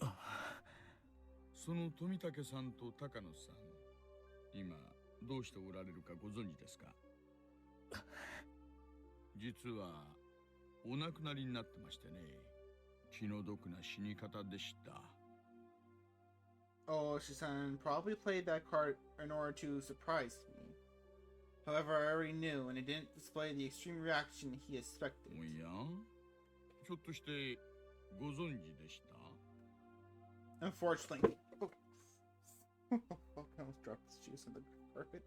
ら。その富武さんと高野さん、今どうしておられるかご存知ですか？実はお亡くなりになってましてね。気の毒な死に方でした。Oh, Shisan probably played that card in order to surprise me. However, I already knew, and it didn't display the extreme reaction he expected. おや、ひょっとしてご存知でした？ Unfortunately. Oh, I almost dropped this juice on the carpet.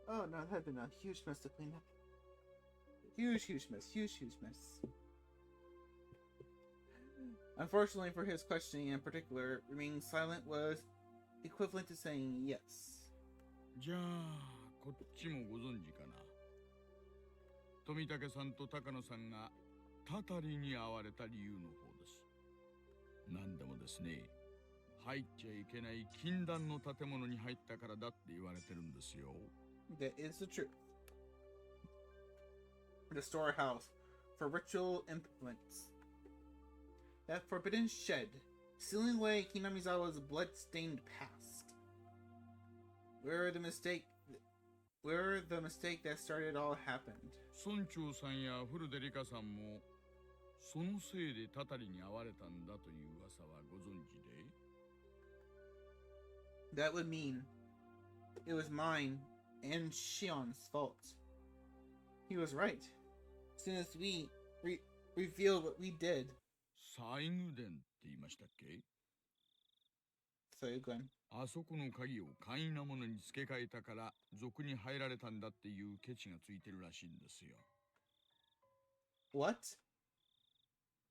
Oh no, that had been a huge mess to clean up. Huge mess. Unfortunately for his questioning in particular, remaining silent was equivalent to saying yes. じゃあこっちもご存知かな。富武さんと高野さんがたたりに遭われた理由の方です。なんでもですね、入っちゃいけない禁断の建物に入ったからだって言われてるんですよ。That is the truth. The storehouse for ritual implements. That forbidden shed, sealing away Kinamizawa's blood-stained past. Where the mistake that started it all happened. 村長さんや古出里香さんもそのせいでたたりに遭われたんだという噂はご存知で？ That would mean it was mine and Shion's fault. He was right. As soon as we revealed what we did. 西宮殿って言いましたっけ？ So you go on. あそこの鍵を簡易なものに付け替えたから賊に入られたんだっていうケチがついてるらしいんですよ。What?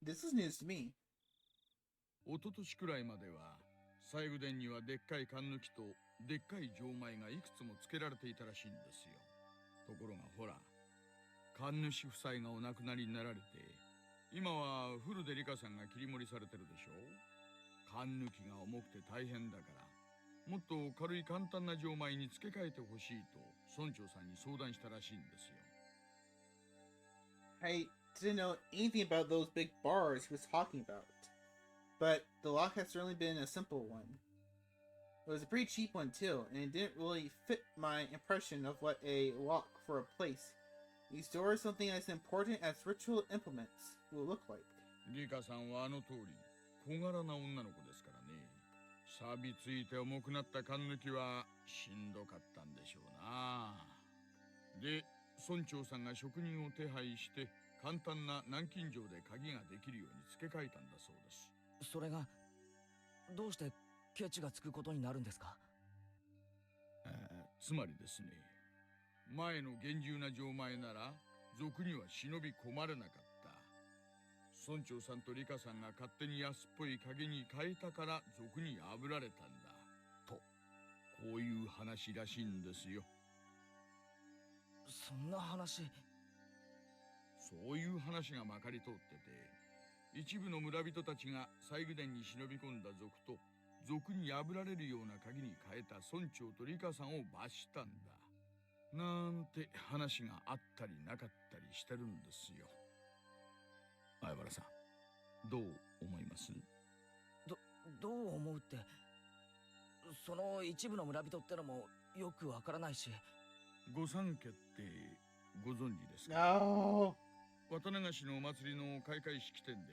This is news to me. 一昨年くらいまでは西宮殿にはでっかい缶抜きとでっかい錠前がいくつも付けられていたらしいんですよ。ところがほら、神主夫妻がお亡くなりになられて、今は古出里香さんが切り盛りされてるでしょ。缶抜きが重くて大変だから、もっと軽い簡単な錠前に付け替えてほしいと村長さんに相談したらしいんですよ。I didn't know anything about those big bars he was talking about. But the lock has certainly been a simple one. It was a pretty cheap one too, and it didn't really fit my impression of what a lock for a place you store something as important as ritual implements will look like. リカさんはあの通り小柄な女の子ですからね。錆びついて重くなった缶抜きはしんどかったんでしょうな。で、村長さんが職人を手配して簡単な南京錠で鍵ができるように付け替えたんだそうです。それがどうしてケチがつくことになるんですか？つまりですね、前の厳重な錠前なら賊には忍び込まれなかった。村長さんとリカさんが勝手に安っぽい鍵に変えたから賊に破られたんだと、こういう話らしいんですよ。そんな話。そういう話がまかり通ってて、一部の村人たちが西宮殿に忍び込んだ賊と賊に破られるような鍵に変えた村長とリカさんを罰したんだなんて話があったりなかったりしてるんですよ。相原さん、どう思います？どう思うって、その一部の村人ってのもよくわからないし。御三家ってご存知ですか？ No. 渡長市のお祭りの開会式典で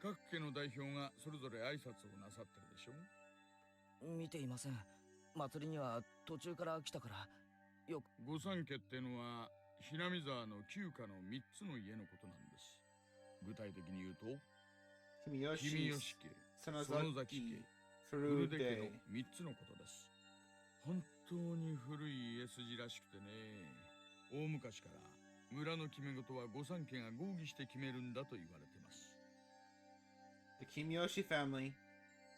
各家の代表がそれぞれ挨拶をなさってるでしょ。見ていません。祭りには途中から来たからよく。御三家ってのはひなみ沢の旧家の3つの家のことなんです。具体的に言うと君吉家、園崎家、古出家の3つのことです。本当に古い家筋らしくてね、大昔から村の決め事は御三家が合議して決めるんだと言われています。The Kimiyoshi family,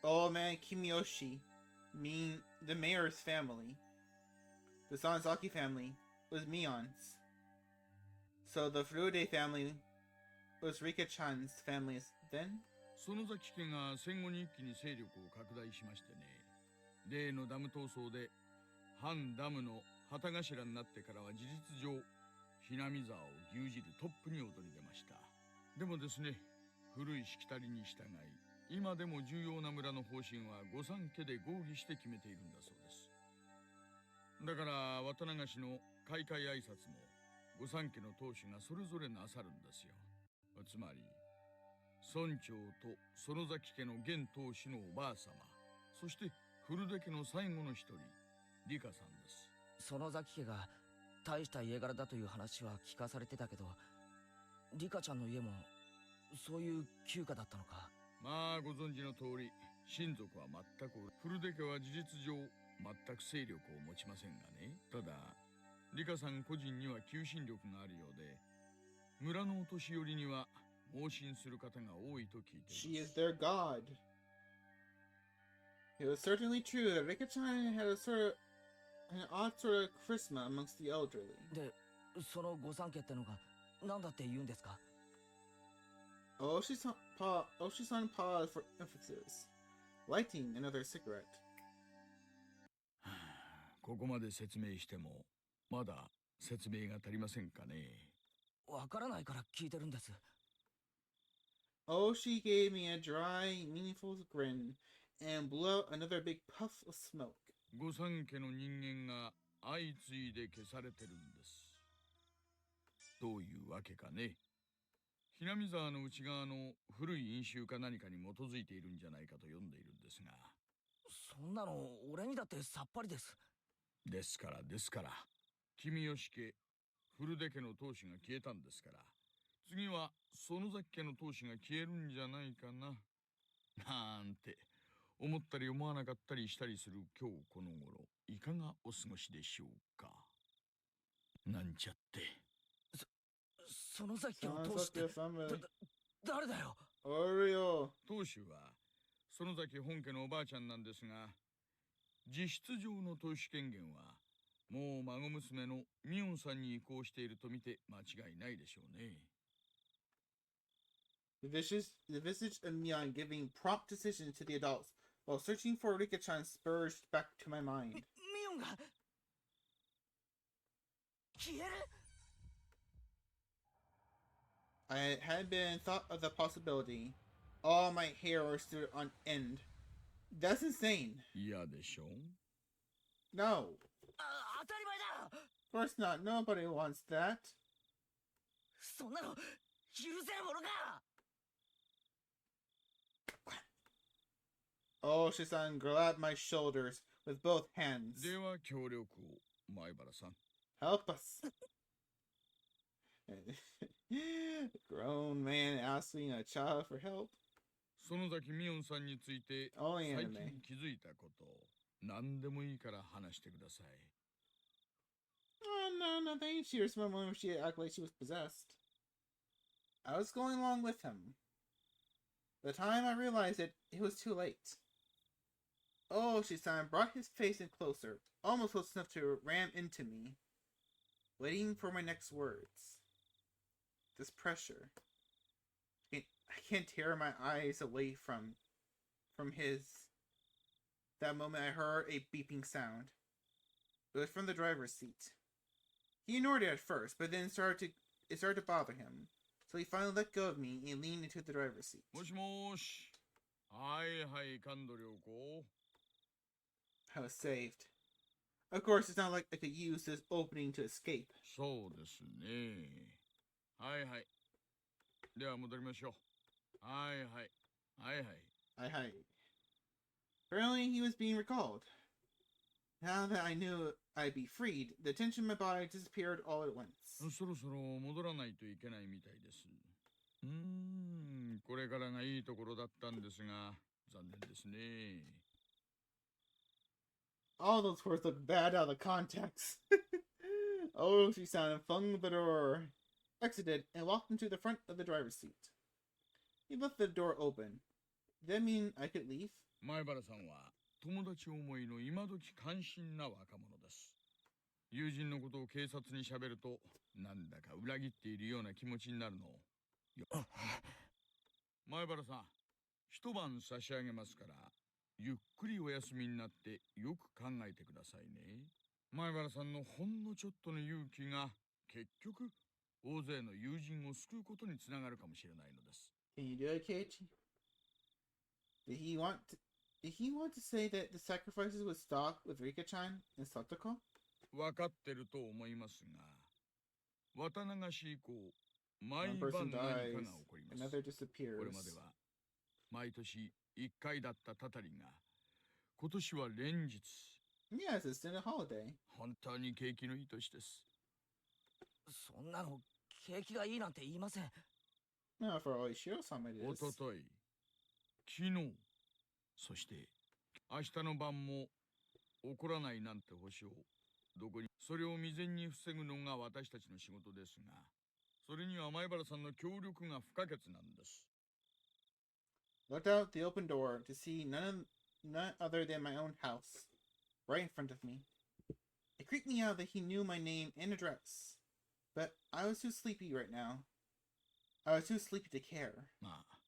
old man Kimiyoshi, mean the mayor's family. The Sanzaki family was Mion's. So the Furude family was Rika-chan's family then? 園崎家が戦後に一気に勢力を拡大しましてね、例のダム闘争で反ダムの旗頭になってからは事実上ひなみ沢を牛耳るトップに躍り出ました。でもですね、古いしきたりに従い今でも重要な村の方針は御三家で合議して決めているんだそうです。だから渡長氏の開会挨拶も御三家の当主がそれぞれなさるんですよ。つまり村長と園崎家の現当主のおばあ様、そして古出家の最後の一人理香さんです。園崎家が大した家柄だという話は聞かされてたけど、リカちゃんの家もそういう旧家だったのか。まあご存知の通り親族は全く古出家は事実上全く勢力を持ちませんがね。ただリカさん個人には求心力があるようで、村のお年寄りには盲信する方が多いと聞いています。 She is their god. It was certainly true that Rika-chan had an odd sort of charisma amongst the elderly. で、その御三家ってのが何だって言うんですか？ Oshi-san paused for emphasis, lighting another cigarette. ここまで説明してもまだ説明が足りませんかね。わからないから聞いてるんです。Oshi gave me a dry, meaningful grin and blew out another big puff of smoke. 御三家の人間が相次いで消されてるんです。どういうわけかね。ひなみ沢の内側の古い因習か何かに基づいているんじゃないかと読んでいるんですが。そんなの俺にだってさっぱりです。ですから君吉家古出家の当主が消えたんですから、次は園崎家の当主が消えるんじゃないかななんて思ったり思わなかったりしたりする今日この頃、いかがお過ごしでしょうか。なんちゃって。園崎家の当主って誰だよ。当主は園崎本家のおばあちゃんなんですが、実質上の当主権限はもう孫娘のミオンさんに移行していると見て間違いないでしょうね。The visage of Neon giving prompt decisions to the adults while searching for Rika-chan spurged back to my mind. ミオンが消える？ I had been thought of the possibility. All my hair stood on end. That's insane. 嫌でしょう。 No. 当たり前だ。 Of course not. Nobody wants that. そんなの許せるものか。Oshi-san grabbed my shoulders with both hands. では協力を、前原さん。 Help us. Grown man asking a child for help. 園崎ミオンさんについて Only 最 anime. 近気づいたことを何でもいいから話してください。 Oh, no, nothing. She responded when she acted like she was possessed. I was going along with him. By the time I realized it was too late. Oshi-san brought his face in closer, almost close enough to ram into me, waiting for my next words. This pressure. I can't tear my eyes away from his. That moment I heard a beeping sound. It was from the driver's seat. He ignored it at first, but then it started to bother him. So he finally let go of me and leaned into the driver's seat. もしもーし。はいはい、感度良子。 I was saved. Of course, it's not like I could use this opening to escape. そうですね。はいはい。では戻りましょう。はいはい。はいはい。Apparently, he was being recalled. Now that I knew I'd be freed, the tension in my body disappeared all at once. そろそろ戻らないといけないみたいです。これからがいいところだったんですが、残念ですね。 All those words look bad out of context. Oshi-san flung the door, exited, and walked into the front of the driver's seat. He left the door open. Did that mean I could leave? 前原さんは友達思いの今時関心な若者です。友人のことを警察に喋ると、なんだか裏切っているような気持ちになるの。前原さん、一晩差し上げますから、ゆっくりお休みになってよく考えてくださいね。前原さんのほんのちょっとの勇気が結局大勢の友人を救うことにつながるかもしれないのです。 Can you do it, Keiichi? Did he want to say that the sacrifices would stop with Rika-chan and Satoko? 分かってると思いますが、渡流し以降、毎 One 晩 person 何か dies, が起こります。 another これ disappears. までは毎年1回だったたたりが、今年は連日。Yeah, it's a extended holiday. 本当に景気のいい年です。そんなの景気がいいなんて言いません。 No, for all Ishiro-sama it お is. ととい、昨日、そして明日の晩も起こらないなんて保証、どこに。それを未然に防ぐのが私たちの仕事ですが、それには前原さんの協力が不可欠なんです。 Looked out the open door to see none other than my own house, right in front of me. It creeped me out that he knew my name and address, but I was too sleepy right now. I was too sleepy to care. まあ、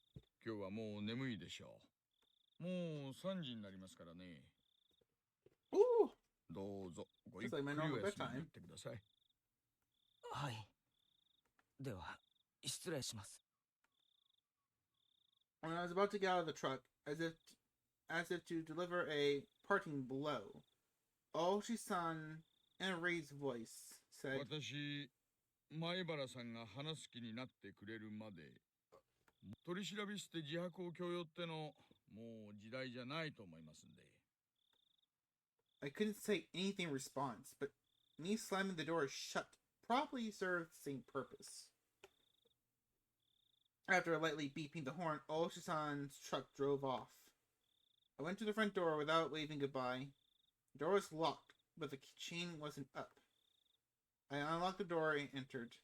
今日はもう眠いでしょう。もう3時になりますからね。 Ooh! どうぞごゆっ Just く like り my お normal 休みに bedtime. なってください。はい。では失礼します。 When I was about to get out of the truck, as if to deliver a parting blow, Oshi-san, in a raised voice, said, 私、前原さんが話す気になってくれるまで、取り調べして自白を強要っての、もう時代じゃないと思いますんで。 I couldn't say anything in response, but me slamming the door shut probably served the same purpose. After lightly beeping the horn, Oshi-san's truck drove off. I went to the front door without waving goodbye. The door was locked, but the chain wasn't up. I unlocked the door and entered,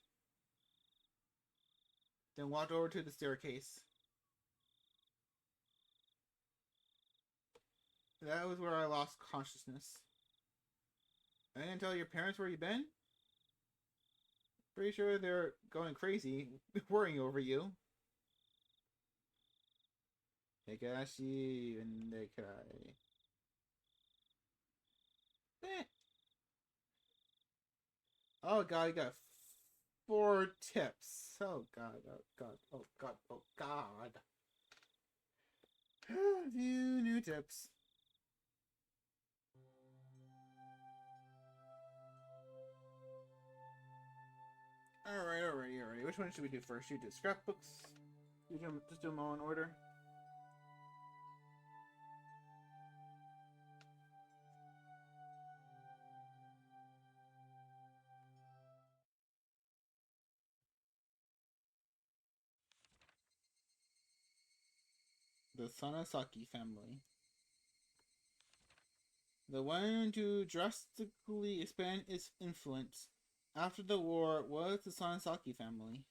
then walked over to the staircase. That was where I lost consciousness. I didn't tell your parents where you've been? Pretty sure they're going crazy, worrying over you. Higurashi and they cry. Oh god, I got 4 tips. Oh god, oh god, oh god, oh god. A few new tips. Alright. Which one should we do first? Should we do scrapbooks? Just do them all in order. The Sanasaki family. The one to drastically expand its influence after the war was the Sanasaki family.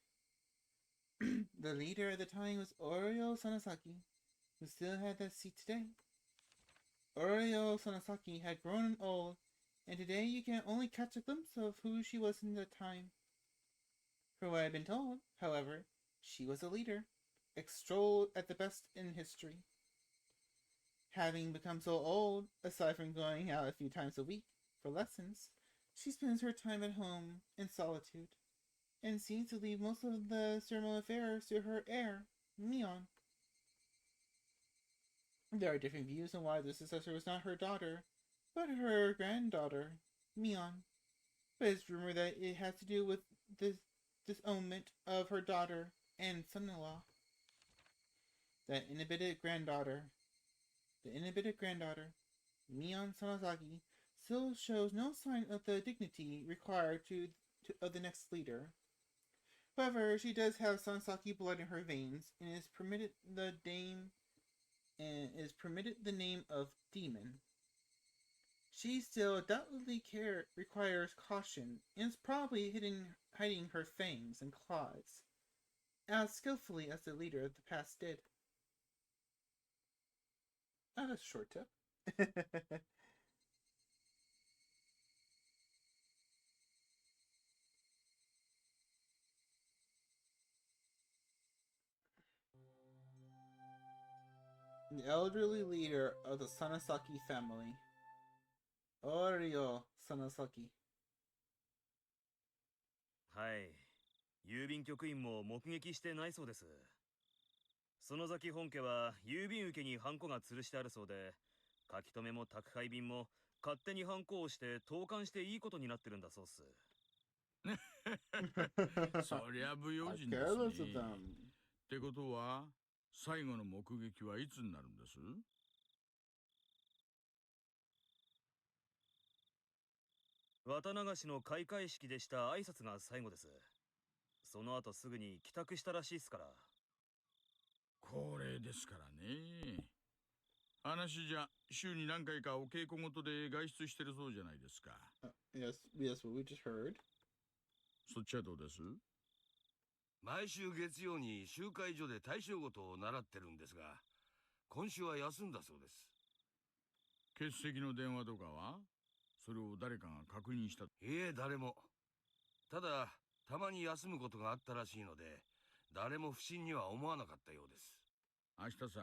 The leader at the time was Oryo Sanasaki, who still had that seat today. Oryo Sanasaki had grown old, and today you can only catch a glimpse of who she was in that time. From what I've been told, however, she was a leader, extolled at the best in history. Having become so old, aside from going out a few times a week for lessons, she spends her time at home in solitude, and seems to leave most of the ceremonial affairs to her heir, Mion. There are different views on why the successor was not her daughter, but her granddaughter, Mion. But it's rumored that it has to do with the disownment of her daughter and son-in-law. The inhibited granddaughter, Mion Sanasaki, still shows no sign of the dignity required of the next leader. However, she does have Sanasaki blood in her veins, and is permitted the name of demon. She still doubtlessly requires caution, and is probably hiding her fangs and claws, as skillfully as the leader of the past did. That's a short tip. The elderly leader of the Sanasaki family, Oryo Sanasaki. はい。郵便局員も目撃してないそうです。園崎本家は郵便受けにハンコが吊るしてあるそうで、書き留めも宅配便も勝手に反抗をして投函していいことになってるんだそうっす。そりゃ不用 I'm 心です careless of ね。 them. ってことは最後の目撃はいつになるんです？綿流しの開会式でした挨拶が最後です。その後すぐに帰宅したらしいっすから。恒例ですからね。話じゃ週に何回かお稽古事で外出してるそうじゃないですか。Yes, what we just heard. そっちはどうです？毎週月曜に集会所で大正事を習ってるんですが、今週は休んだそうです。欠席の電話とかはそれを誰かが確認した？いえ、誰も。ただたまに休むことがあったらしいので、誰も不審には思わなかったようです。明日さ、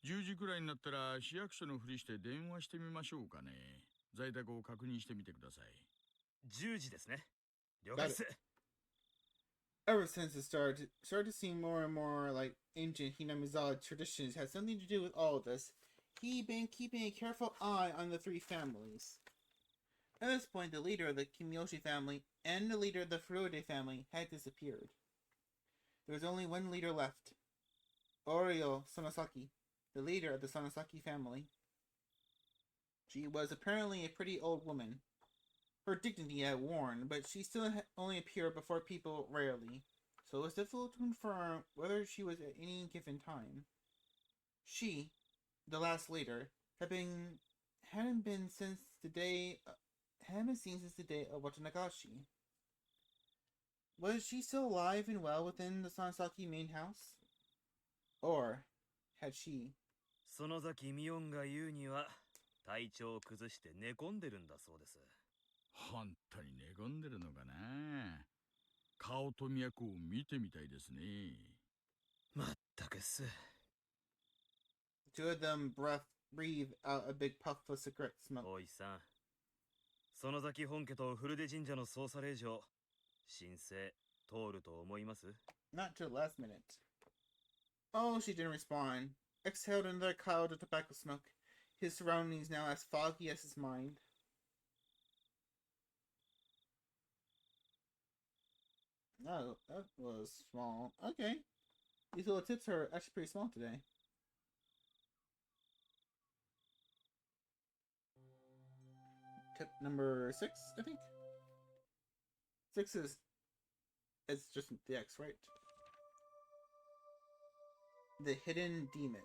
10時くらいになったら市役所のふりして電話してみましょうかね。在宅を確認してみてください。10時ですね。了解っす。Ever since it started to seem more and more like ancient Hinamizawa traditions had something to do with all of this. He'd been keeping a careful eye on the three families. At this point, the leader of the Kimiyoshi family and the leader of the Furude family had disappeared. There was only one leader left, Oryo Sonosaki, the leader of the Sonosaki family. She was apparently a pretty old woman. Her dignity had worn, but she still only appeared before people rarely, so it was difficult to confirm whether she was at any given time. She, the last leader, hadn't been seen since the day of Watanagashi. Was she still alive and well within the Sansaki main house? Or had she... 園崎ミオンが言うには体調を崩して寝込んでるんだそうです。本当に寝込んでるのかな。顔と脈を見てみたいですね。まったくっす。Two of them breathed out a big puff of cigarette smoke. 大石さん、園崎本家と古出神社の捜査令状、申請通ると思います？ Not till the last minute. Oh, she didn't respond. Exhaled another cloud of tobacco smoke. His surroundings now as foggy as his mind. No, that was small. Okay. These little tips are actually pretty small today. Tip number 6, I think. 6 is... It's just the X, right? The Hidden Demon.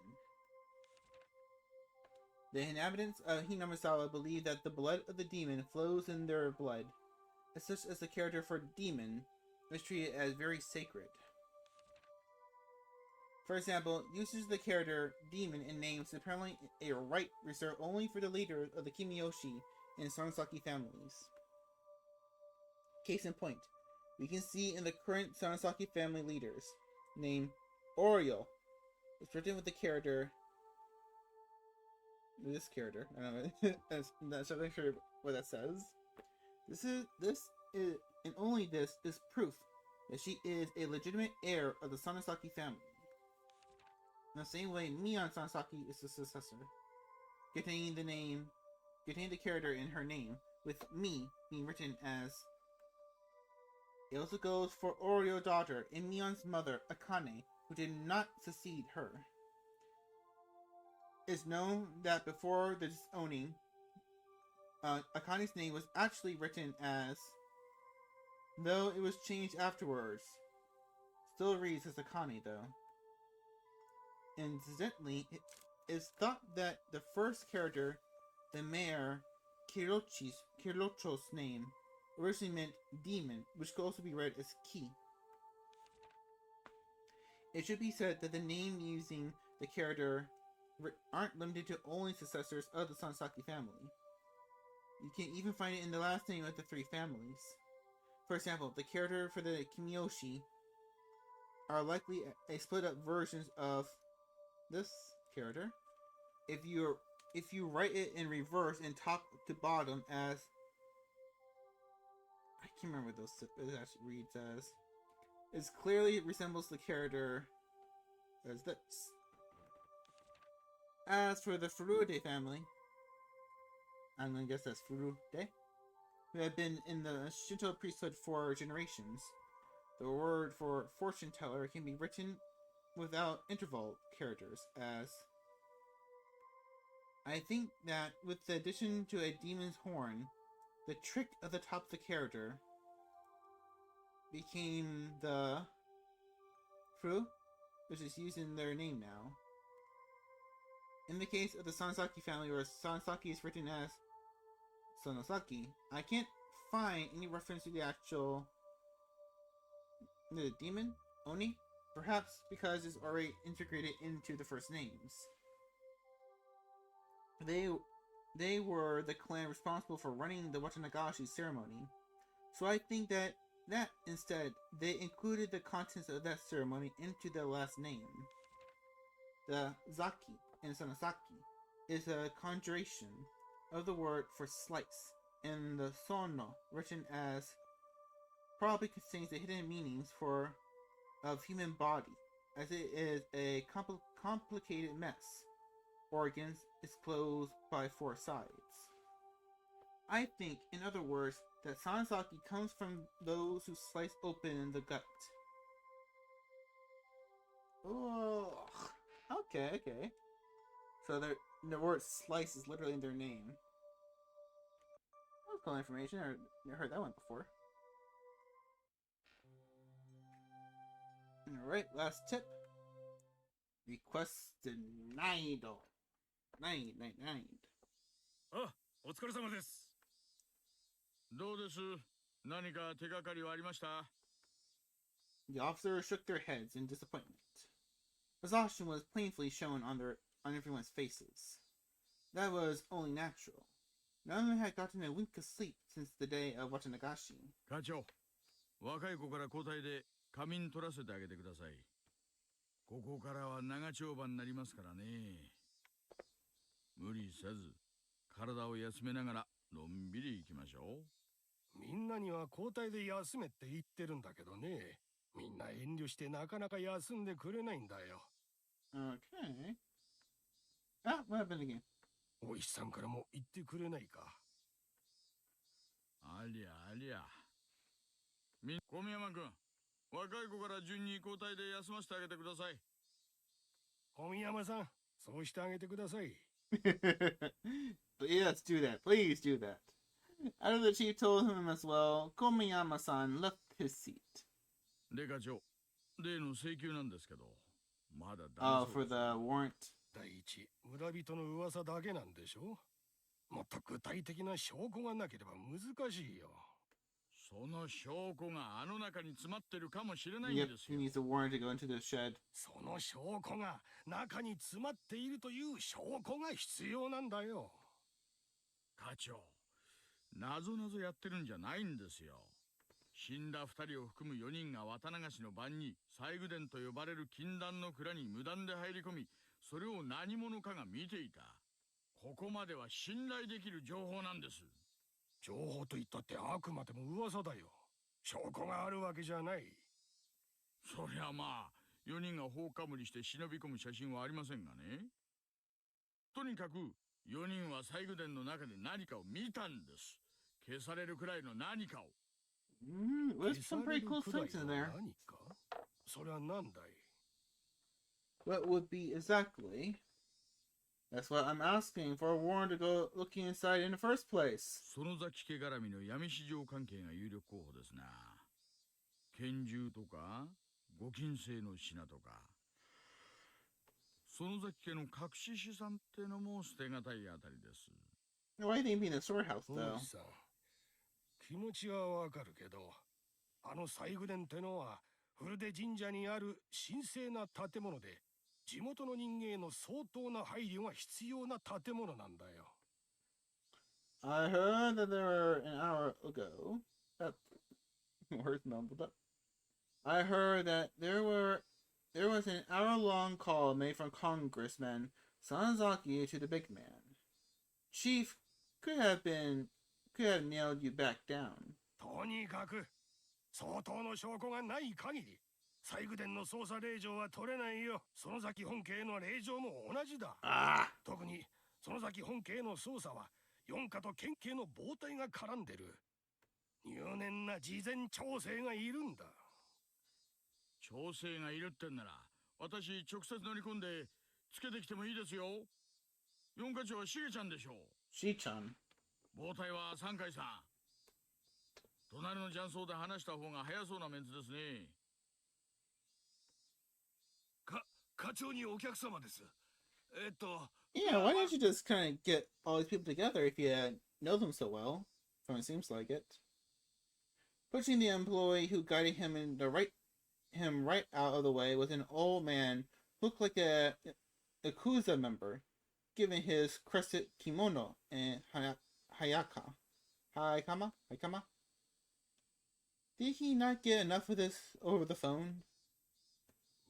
The inhabitants of Hinamizawa believe that the blood of the demon flows in their blood. As such as the character for demon is treated as very sacred. For example, usage of the character demon in names is apparently a right reserved only for the leaders of the Kimiyoshi and Sonosaki families. Case in point, we can see in the current Sonosaki family leaders, name Oryo, is written with the character. This character, I don't know. That's not sure what that says. This is, and only this is proof that she is a legitimate heir of the Sonosaki family. In the same way, Mion Sonosaki is the successor, containing the character in her name, with Mi being written as. It also goes for Orio's daughter and Mion's mother, Akane, who did not succeed her. It's known that before the disowning, Akane's name was actually written as, though it was changed afterwards. Still reads as Akane, though. Incidentally, it is thought that the first character, the mayor Kirocho's name, originally meant demon, which could also be read as ki. It should be said that the name using the character aren't limited to only successors of the Sonosaki family. You can even find it in the last name of the three families. For example, the character for the Kimiyoshi are likely a split-up versions of this character. If you write it in reverse and top to bottom as, I can't remember what it actually reads as. It clearly resembles the character as this. As for the Furude family, I'm gonna guess that's Furude, who had been in the Shinto priesthood for generations. The word for fortune teller can be written without interval characters as. I think that with the addition to a demon's horn, the trick at the top of the character became the Fru, which is used in their name now. In the case of the Sonosaki family, where Sonosaki is written as Sonosaki, I can't find any reference to the actual demon, Oni, perhaps because it's already integrated into the first names. They were the clan responsible for running the Watanagashi ceremony, so I think that instead they included the contents of that ceremony into their last name. The Zaki in Sonosaki is a conjuration of the word for slice, and the Sono, written as, probably contains the hidden meanings of human body, as it is a complicated mess. Organs disclosed by 4 sides. I think, in other words, that Sonosaki comes from those who slice open the gut. Oh, okay. So the word slice is literally in their name. That's cool information. I never heard that one before. Alright, last tip. Request denied. Nine. あ、お疲れ様です。どうです？何か手がかりはありました？ The officers shook their heads in disappointment. Exhaustion was painfully shown on everyone's faces. That was only natural. None of them had gotten a wink of sleep since the day of Watanagashi. 課長、若い子から交代で仮眠取らせてあげてください。ここからは長丁場になりますからね。無理せず、体を休めながらのんびり行きましょう。みんなには交代で休めって言ってるんだけどね。みんな遠慮してなかなか休んでくれないんだよ。Okay. Ah, what happened again? お石さんからも言ってくれないか。ありゃ。小宮山君、若い子から順に交代で休ませてあげてください。小宮山さん、そうしてあげてください。Yes, do that. Please do that. After the chief told him as well, Komiyama-san left his seat. で課長、例の請求なんですけど、まだダメ Oh, そう for です。the warrant. 第一、村人の噂だけなんでしょ。もっと具体的な証拠がなければ難しいよ。その証拠があの中に詰まってるかもしれないん Yep, です he よ。 needs a warrant to go into the shed. その証拠が中に詰まっているという証拠が必要なんだよ。課長、なぞなぞやってるんじゃないんですよ。死んだ2人を含む4人が渡流しの晩に西宮殿と呼ばれる禁断の蔵に無断で入り込み、それを何者かが見ていた。ここまでは信頼できる情報なんです。情報と言ったってあくまでも噂だよ。証拠があるわけじゃない。そりゃまあ、4人が放火無理して忍び込む写真はありませんがね。とにかく4人は西宮殿の中で何かを見たんです。消されるくらいの何かを。There's some pretty cool things in there. 何か？それは何だい？ What would be exactly? That's what I'm asking for a warrant to go looking inside in the first place. 園崎家絡みの闇市場関係が有力候補ですな。拳銃とか、ご金製の品とか。園崎家の隠し資産ってのも捨てがたいあたりです。Why do they mean a sword house 大 though? 石さん、気持ちはわかるけど、あの西宮殿ってのは古出神社にある神聖な建物で、地元の人間への相当な配慮が必要な建物なんだよ。I heard that there were an hour ago. Words mumbled up. I heard that there was an hour-long call made from Congressman Sanzaki to the big man. Chief could have nailed you back down. とにかく相当の証拠がない限り西宮殿の捜査令状は取れないよ。園崎本家への令状も同じだ。Ah! 特に園崎本家への捜査は四課と県警の暴対が絡んでる。入念な事前調整がいるんだ。調整がいるってんなら、私直接乗り込んでつけてきてもいいですよ。四課長はしげちゃんでしょう。しーちゃん。暴対は三階さん。隣の雀荘で話した方が早そうなメンツですね。課長にお客様です。Yeah, why don't you just kind of get all these people together if you know them so well? From it seems like it. Pushing the employee who guided him right out of the way was an old man who looked like a Yakuza member, given his crescent kimono and Haikama? Did he not get enough of this over the phone?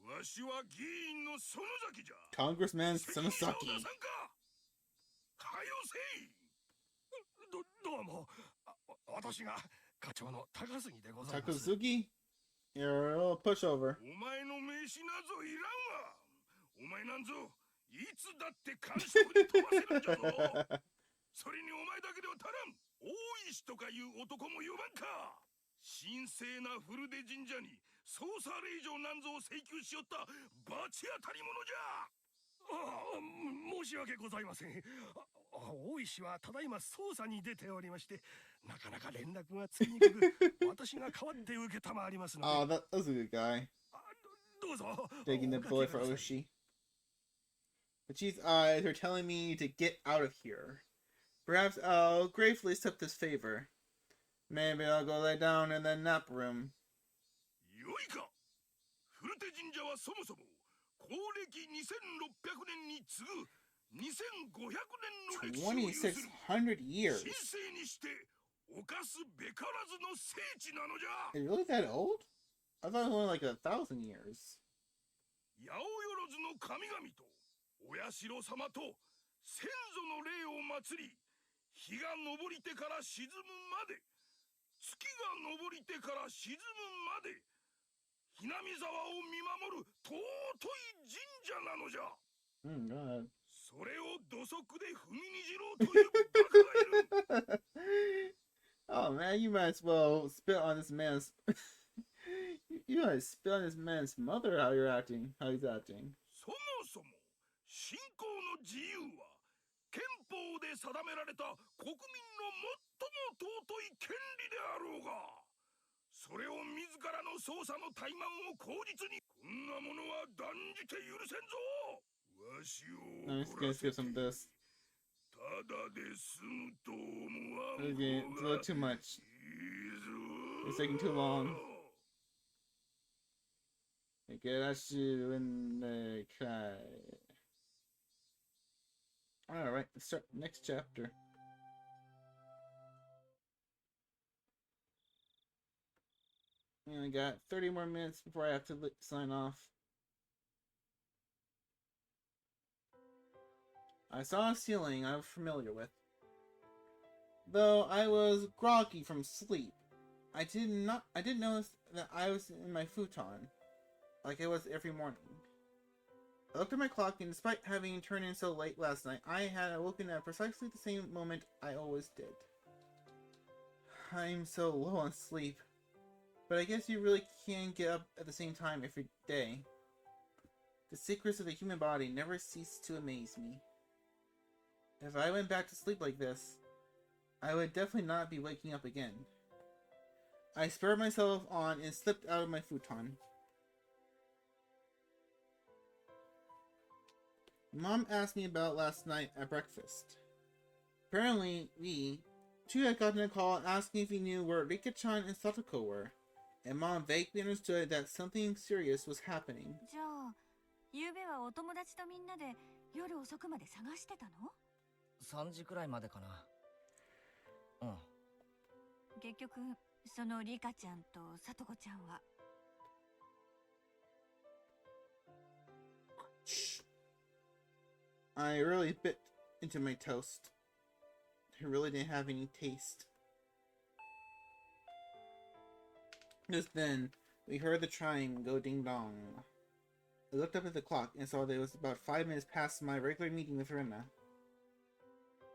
わしは議員の園崎じゃ。Congressman 責任を出さん Sonosaki. か。はよせい。どうも。私が課長の高杉でございます。 Takasugi? You're a little pushover. お前の名刺なぞいらんわ。お前なんぞいつだって感触に飛ばせるんじゃぞ。それにお前だけでは足らん。大石とかいう男も呼ばんか。神聖な古出神社に捜査令状なんぞを請求しよった罰当たり者じゃ。申し訳ございません。大石はただいま捜査に出ておりまして、なかなか連絡がつきにくく、私が代わって受けたまわりますので。Oh, that was a good guy. どうぞ。 Taking the bullet for Oshi. The chief's eyes are telling me to get out of here. Perhaps I'll gratefully accept this favor. Maybe I'll go lay down in the nap room. よいか。古手神社はそもそも公暦2600年に次ぐ2500年の歴史を有する2600 years. 神聖にして犯すべからずの聖地なのじゃ。 Is it really that old? I thought it was only like 1,000 years. 八百万の神々とお社様と先祖の霊を祀り、日が昇りてから沈むまで、月が昇りてから沈むまで、ひなみ沢を見守る尊い神社なのじゃ。 God. それを土足で踏みにじろうというバカがいる。 Oh man, you might as well spit on this man's. You might spit on this man's mother. How you're acting? How he's acting? そもそも信仰の自由は憲法で定められた国民の最も尊い権利であろうが、それを自らの捜査の怠慢を口実に、こんなものは断じて許せんぞ。わしを I'm just gonna skip some of this. ただで済むと思わん Again, it's a little too much. いいぞ。 It's taking too long. Higurashi in the Kai. Alright, let's start the next chapter. And I got 30 more minutes before I have to sign off. I saw a ceiling I was familiar with. Though I was groggy from sleep, I didn't notice that I was in my futon, like I was every morning. I looked at my clock, and despite having turned in so late last night, I had awoken at precisely the same moment I always did. I'm so low on sleep, but I guess you really can get up at the same time every day. The secrets of the human body never cease to amaze me. If I went back to sleep like this, I would definitely not be waking up again. I spurred myself on and slipped out of my futon. Mom asked me about last night at breakfast. Apparently, we two had gotten a call asking if we knew where Rika-chan and Satoko were, and Mom vaguely understood that something serious was happening. じゃあ、ゆうべはお友達とみんなで夜遅くまで探してたの？3時くらいまでかな。うん。結局、そのリカちゃんとさとこちゃんは。I really bit into my toast. It really didn't have any taste. Just then, we heard the chime go ding-dong. I looked up at the clock and saw that it was about 5 minutes past my regular meeting with Rena.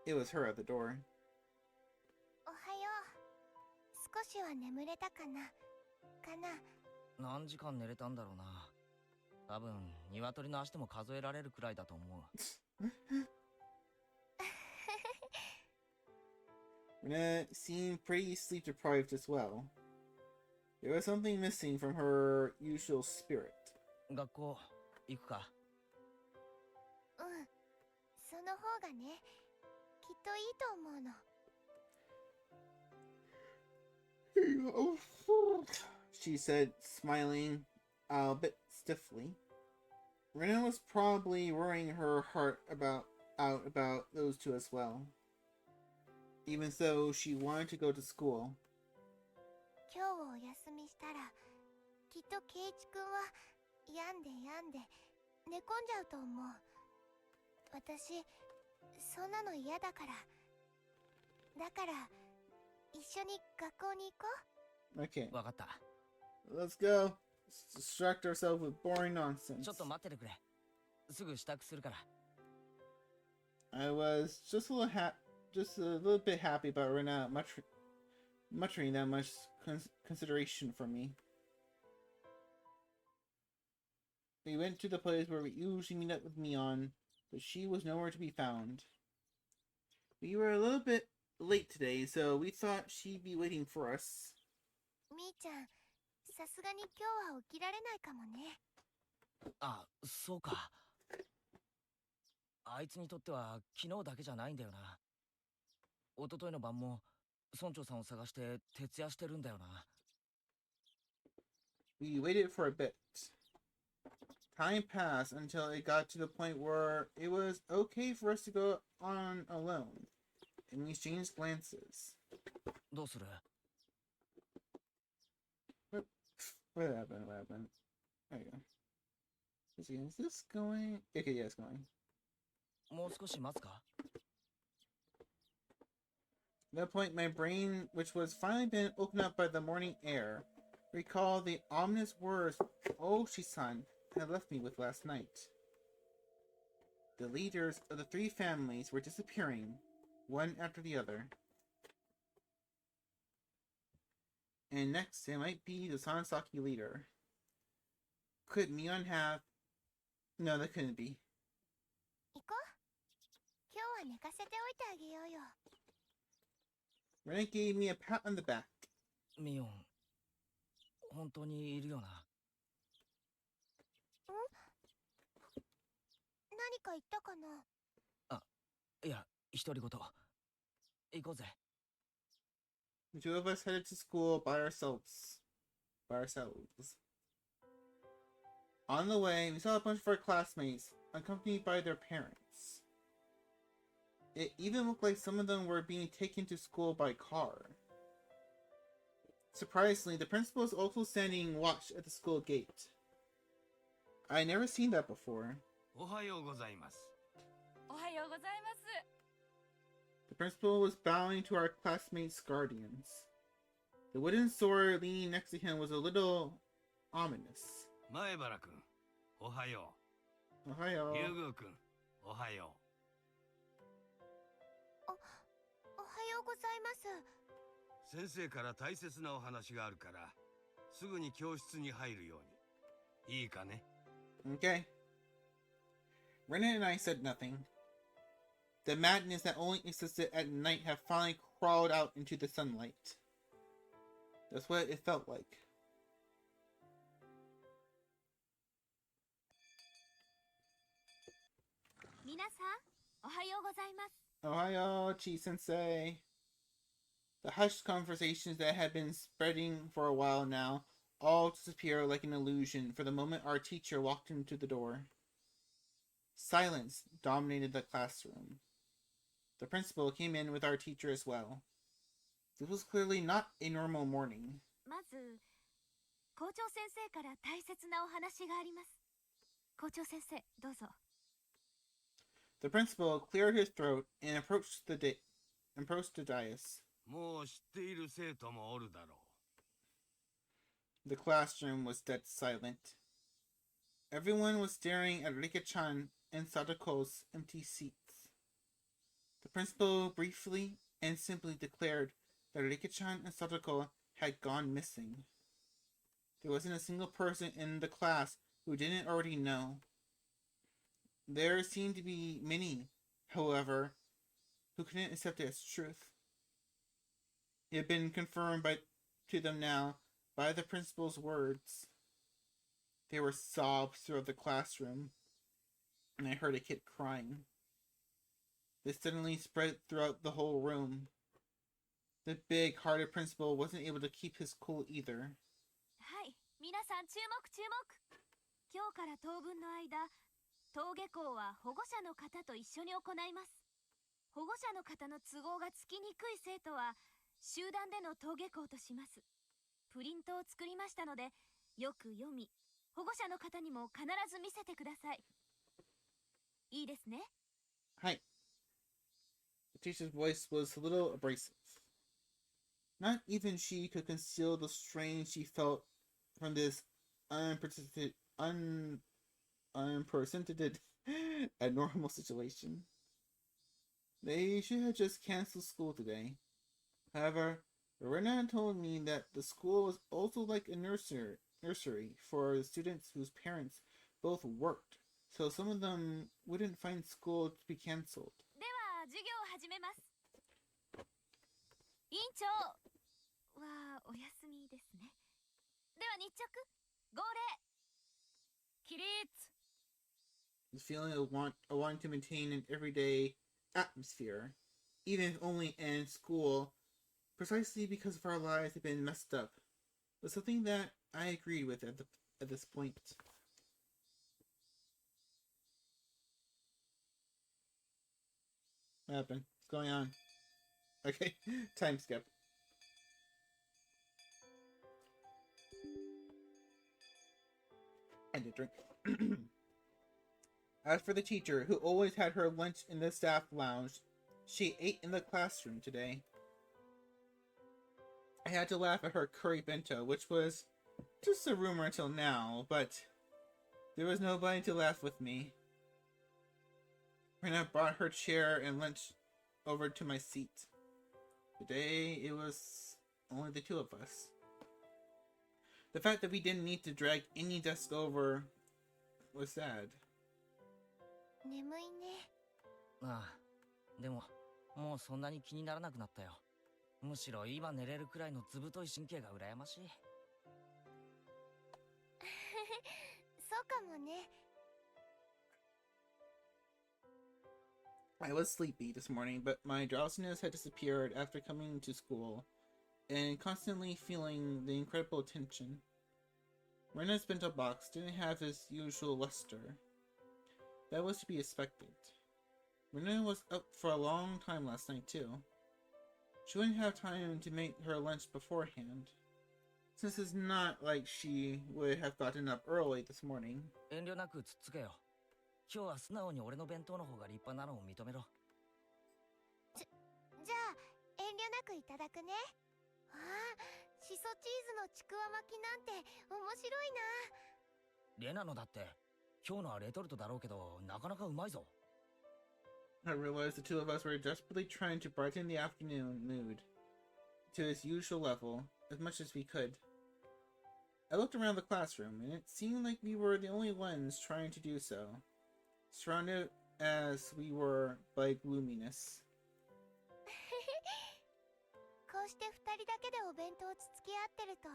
It was her at the door. 少しは眠れたかな何時間寝れたんだろうな。多分鶏の足でも数えられるくらいだと思う。Renee seemed pretty sleep deprived as well. There was something missing from her usual spirit. 学校行くか。その方がね、きっといいと思うの。She said, smiling a bit stiffly. Renee was probably worrying her heart out about those two as well. Even though she wanted to go to school. 今日お休みしたら、きっと圭一くんは病んで寝込んじゃうと思う。私、そんなの嫌だから。だから、一緒に学校に行こう。Okay. わかった。Let's go. Distract ourselves with boring nonsense. ちょっと待っててくれ。すぐ支度するから。I was just a little bit happy about Rena muttering that much consideration for me. We went to the place where we usually meet up with Mion, but she was nowhere to be found. We were a little bit late today, so we thought she'd be waiting for us. みーちゃん、さすがに今日は起きられないかもね。あ、そうか。あいつにとっては昨日だけじゃないんだよな。一昨日の晩も村長さんを探して徹夜してるんだよな。We waited for a bit. Time passed until it got to the point where it was okay for us to go on alone, and we exchanged glances. どうする? What happened? There you go. Is this going? Okay, yeah, it's going. もう少し待つか? At that point, my brain, which was finally been opened up by the morning air, recalled the ominous words Oshi-san had left me with last night. The leaders of the three families were disappearing, one after the other. And next, it might be the Sansaki leader. Could Mion have... No, that couldn't be. 行こう。今日は寝かせておいてあげようよ。Renee gave me a pat on the back. ミオン、本当にいるよな。何か言ったかな？あ、いや、独り言。行こうぜ。The two of us headed to school by ourselves. On the way, we saw a bunch of our classmates, accompanied by their parents. It even looked like some of them were being taken to school by car. Surprisingly, the principal was also standing watch at the school gate. I had never seen that before. おはようございます。おはようございます。The principal was bowing to our classmates' guardians. The wooden sword leaning next to him was a little ominous. 前原くん、おはよう。おはよう。優吾くん、おはよおはようございます。う。先生から大切なお話があるから、すぐに教室に入るように。いいかね? Okay. Renee and I said nothing. The madness that only existed at night had finally crawled out into the sunlight. That's what it felt like. 皆さん、おはようございます。Ohayo, Chi-sensei. The hushed conversations that had been spreading for a while now all disappeared like an illusion for the moment our teacher walked into the door. Silence dominated the classroom. The principal came in with our teacher as well. This was clearly not a normal morning. まず、校長先生から大切なお話があります。校長先生、どうぞ。The principal cleared his throat and approached the dais. もう知っている生徒もおるだろう。The classroom was dead silent. Everyone was staring at Rika-chan and Sadako's empty seats. The principal briefly and simply declared that Rika-chan and Sadako had gone missing. There wasn't a single person in the class who didn't already know. There seemed to be many, however, who couldn't accept it as truth. It had been confirmed to them now by the principal's words. There were sobs throughout the classroom, and I heard a kid crying. They suddenly spread throughout the whole room. The big-hearted principal wasn't able to keep his cool either. はい、皆さん注目注目。今日から当分の間、登下校は保護者の方と一緒に行います。保護者の方の都合がつきにくい生徒は集団での登下校とします。プリントを作りましたので、よく読み、保護者の方にも必ず見せてください。いいですね。はい。The teacher's voice was a little abrasive. Not even she could conceal the strain she felt from this unprecedented abnormal situation. They should have just canceled school today. However, Lorena told me that the school was also like a nursery for students whose parents both worked, so some of them wouldn't find school to be canceled. では授業を始めます。委員長はお休みですね。では日直号令起立。 The feeling of wanting to maintain an everyday atmosphere, even if only in school, precisely because of our lives had been messed up, was something that I agreed with at this point. What happened? What's going on? Okay, time skip. And a drink. As for the teacher, who always had her lunch in the staff lounge, she ate in the classroom today. I had to laugh at her curry bento, which was just a rumor until now, but there was nobody to laugh with me. Rena brought her chair and lunch over to my seat. Today, it was only the two of us. The fact that we didn't need to drag any desk over was sad. 眠いね。ああ、でももうそんなに気にならなくなったよ。むしろ今寝れるくらいのずぶとい神経が羨ましい。そうかもね。I was sleepy this morning, but my drowsiness had disappeared after coming to school and constantly feeling the incredible tension. Rena's bento box didn't have his usual luster. That was to be expected. Rena was up for a long time last night too. She wouldn't have time to make her lunch beforehand, since it's not like she would have gotten up early this morning. 遠慮なくつっつけよ。今日は素直に俺の弁当の方が立派なのを認めろ。じゃあ遠慮なくいただくね。ああ、しそチーズのちくわ巻きなんて面白いな。レナのだって今日のはレトルトだろうけどなかなかうまいぞ。I realized the two of us were desperately trying to brighten the afternoon mood to its usual level as much as we could. I looked around the classroom, and it seemed like we were the only ones trying to do so, surrounded as we were by gloominess. こうして二人だけでお弁当をつつき合ってると、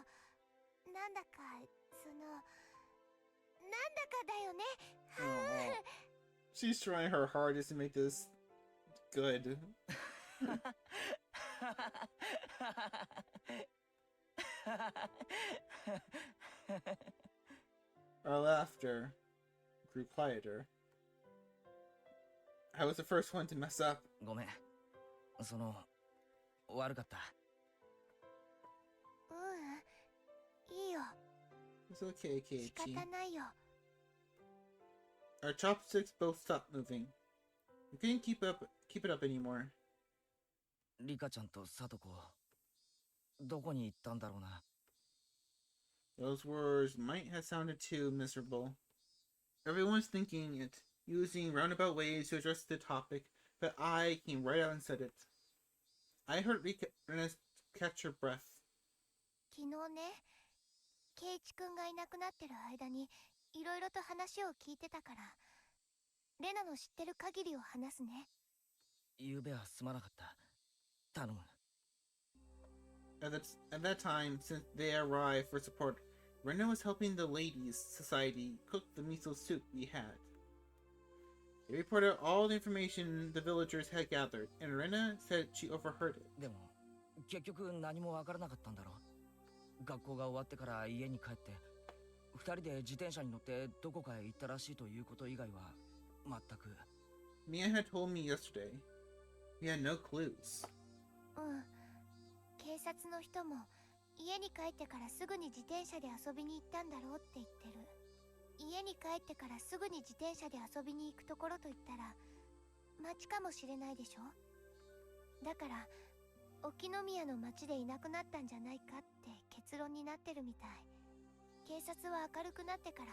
なんだかなんだかだよね。はあ。She's trying her hardest to make this good. Our laughter grew quieter. I was the first one to mess up. ごめん。悪かった。いいよ。It's okay, 仕方 Keiichi. ないよ。Our chopsticks both stopped moving. We couldn't keep it up anymore. リカちゃんとサトコ、どこに行ったんだろうな。Those words might have sounded too miserable. Everyone's thinking it, using roundabout ways to address the topic, but I came right out and said it. I heard Rena catch her breath. 昨日ね、圭一くんがいなくなってる間にいろいろと話を聞いてたから、レナの知ってる限りを話すね。ゆうべはすまなかった。頼む。At that time, since they arrived for support, Rena was helping the Ladies' Society cook the miso soup we had. They reported all the information the villagers had gathered, and Rena said she overheard it. でも結局何もわからなかったんだろ。学校が終わってから家に帰って二人で自転車に乗ってどこかへ行ったらしいということ以外は全く。Mia had told me yesterday. We had no clues. うん。警察の人も家に帰ってからすぐに自転車で遊びに行ったんだろうって言ってる。家に帰ってからすぐに自転車で遊びに行くところと言ったら町かもしれないでしょ。だから沖宮の町でいなくなったんじゃないかって結論になってるみたい。警察は明るくなってから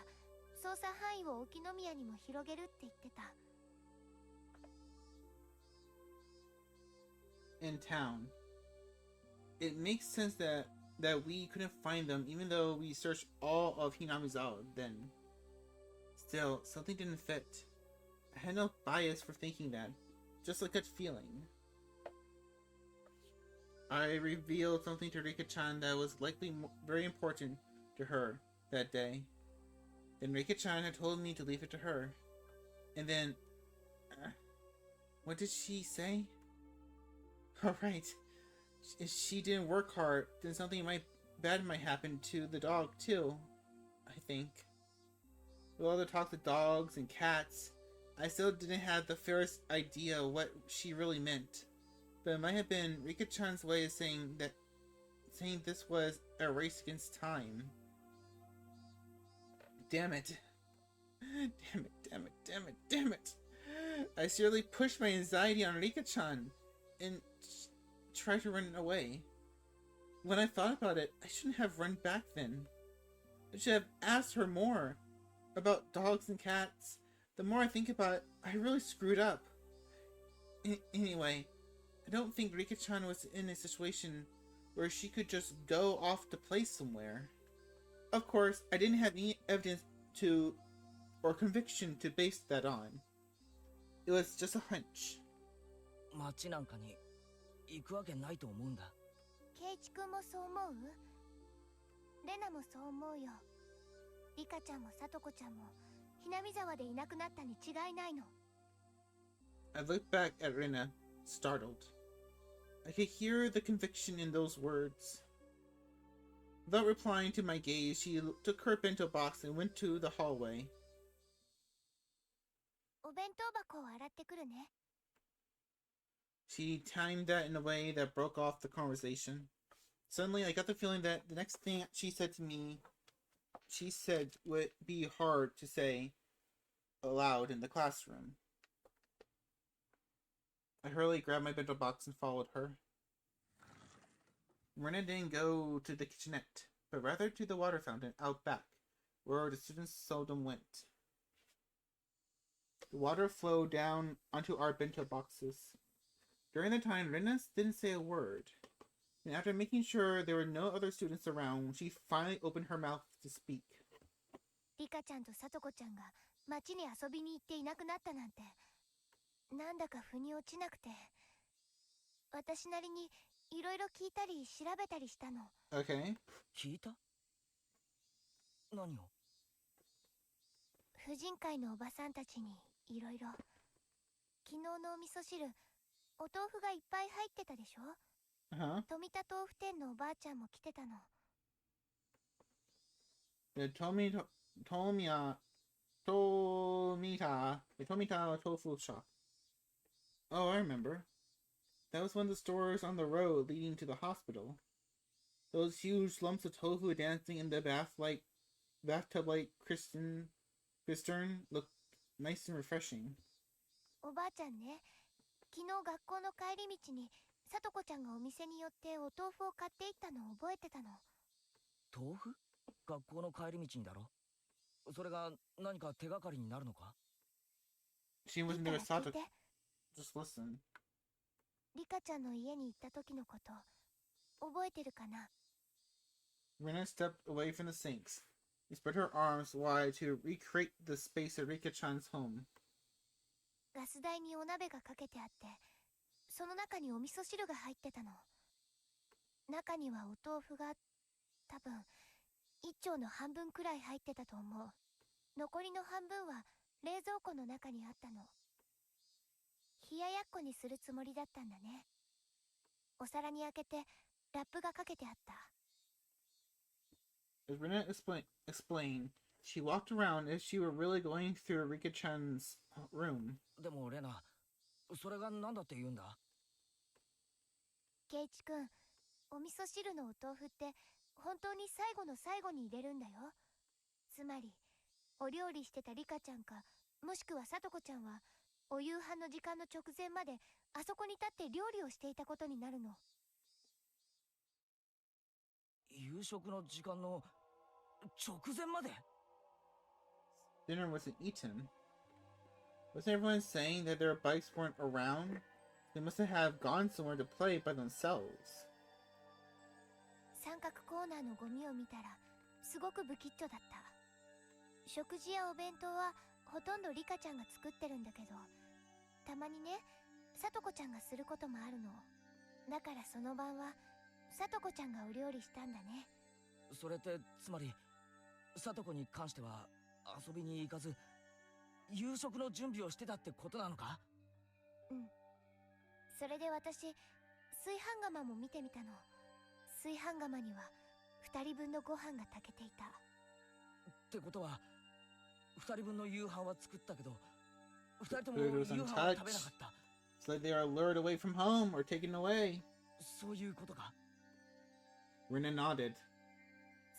捜査範囲を沖宮にも広げるって言ってた。In town. It makes sense that we couldn't find them even though we searched all of Hinamizawa then. Still, something didn't fit. I had no bias for thinking that, just a gut feeling. I revealed something to Rika-chan that was likely very important to her that day. Then Rika-chan had told me to leave it to her. And then... what did she say? Alright. If she didn't work hard, then something bad might happen to the dog too, I think. With all the talk to dogs and cats, I still didn't have the fairest idea what she really meant. But it might have been Rika-chan's way of saying this was a race against time. Damn it. Damn it, damn it, damn it, damn it. I seriously pushed my anxiety on Rika-chan and tried to run away. When I thought about it, I shouldn't have run back then. I should have asked her more about dogs and cats. The more I think about it, I really screwed up. Anyway, I don't think Rika-chan was in a situation where she could just go off to play somewhere. Of course, I didn't have any evidence or conviction to base that on. It was just a hunch. 町なんかに行くわけないと思うんだ。圭一君もそう思う？レナもそう思うよ。リカちゃんもサトコちゃんもひなみ沢でいなくなったに違いないの。I looked back at Rena, startled. I could hear the conviction in those words. Without replying to my gaze, she took her bento box and went to the hallway. お弁当箱を洗ってくるね。She timed that in a way that broke off the conversation. Suddenly, I got the feeling that the next thing she said would be hard to say aloud in the classroom. I hurriedly grabbed my bento box and followed her. Rena didn't go to the kitchenette, but rather to the water fountain out back, where the students seldom went. The water flowed down onto our bento boxes. During the time, Rena didn't say a word, and after making sure there were no other students around, she finally opened her mouth to speak. リカちゃんとサトコちゃんが町に遊びに行っていなくなったなんて、なんだか腑に落ちなくて、私なりにいろいろ聞いたり調べたりしたの。Okay. 聞いた？何を？婦人会のおばさんたちにいろいろ。昨日のお味噌汁、お豆腐がいっぱい入ってたでしょ？ Uh-huh. 富田豆腐店のおばあちゃんも来てたの。The Tomita tofu shop. Oh, I remember. That was one of the stores on the road leading to the hospital. Those huge lumps of tofu dancing in the bathtub-like crystal looked nice and refreshing. おばあちゃんね、昨日学校の帰り道にさとこちゃんがお店に寄ってお豆腐を買っていったのを覚えてたの。豆腐？学校の帰り道にだろ？それが何か手がかりになるのか？ She wasn't there to just listen. リカちゃんの家に行った時のこと覚えてるかな？ Rena stepped away from the sinks. She spread her arms wide to recreate the space of Rika-chan's home. ガス台にお鍋がかけてあって、その中にお味噌汁が入ってたの。中にはお豆腐が多分一丁の半分くらい入ってたと思う。残りの半分は冷蔵庫の中にあったの。冷ややっこにするつもりだったんだね。お皿に開けてラップがかけてあった。As Rena explained, she walked around as she were really going through Rika-chan's room. でもレナ、それが何だって言うんだ？ケイチ君、お味噌汁のお豆腐って本当に最後の最後に入れるんだよ。つまりお料理してたリカちゃんか、もしくはさとこちゃんはお夕飯の時間の直前まであそこに立って料理をしていたことになるの。夕食の時間の直前まで？ Dinner wasn't eaten. Wasn't everyone saying that their bikes weren't around? They must have gone somewhere to play by themselves. 三角コーナーのゴミを見たらすごく不吉祥だった。食事やお弁当はほとんどリカちゃんが作ってるんだけど、たまにね、さとこちゃんがすることもあるの。だからその晩はさとこちゃんがお料理したんだね。それってつまりさとこに関しては遊びに行かず夕食の準備をしてたってことなのか？うん。それで私、炊飯釜も見てみたの。炊飯釜には2人分のご飯が炊けていた。ってことは2人分の夕飯は作ったけど2人とも夕飯は食べなかった。It's like they are lured away from home or taken away. そういうことか。Rena nodded.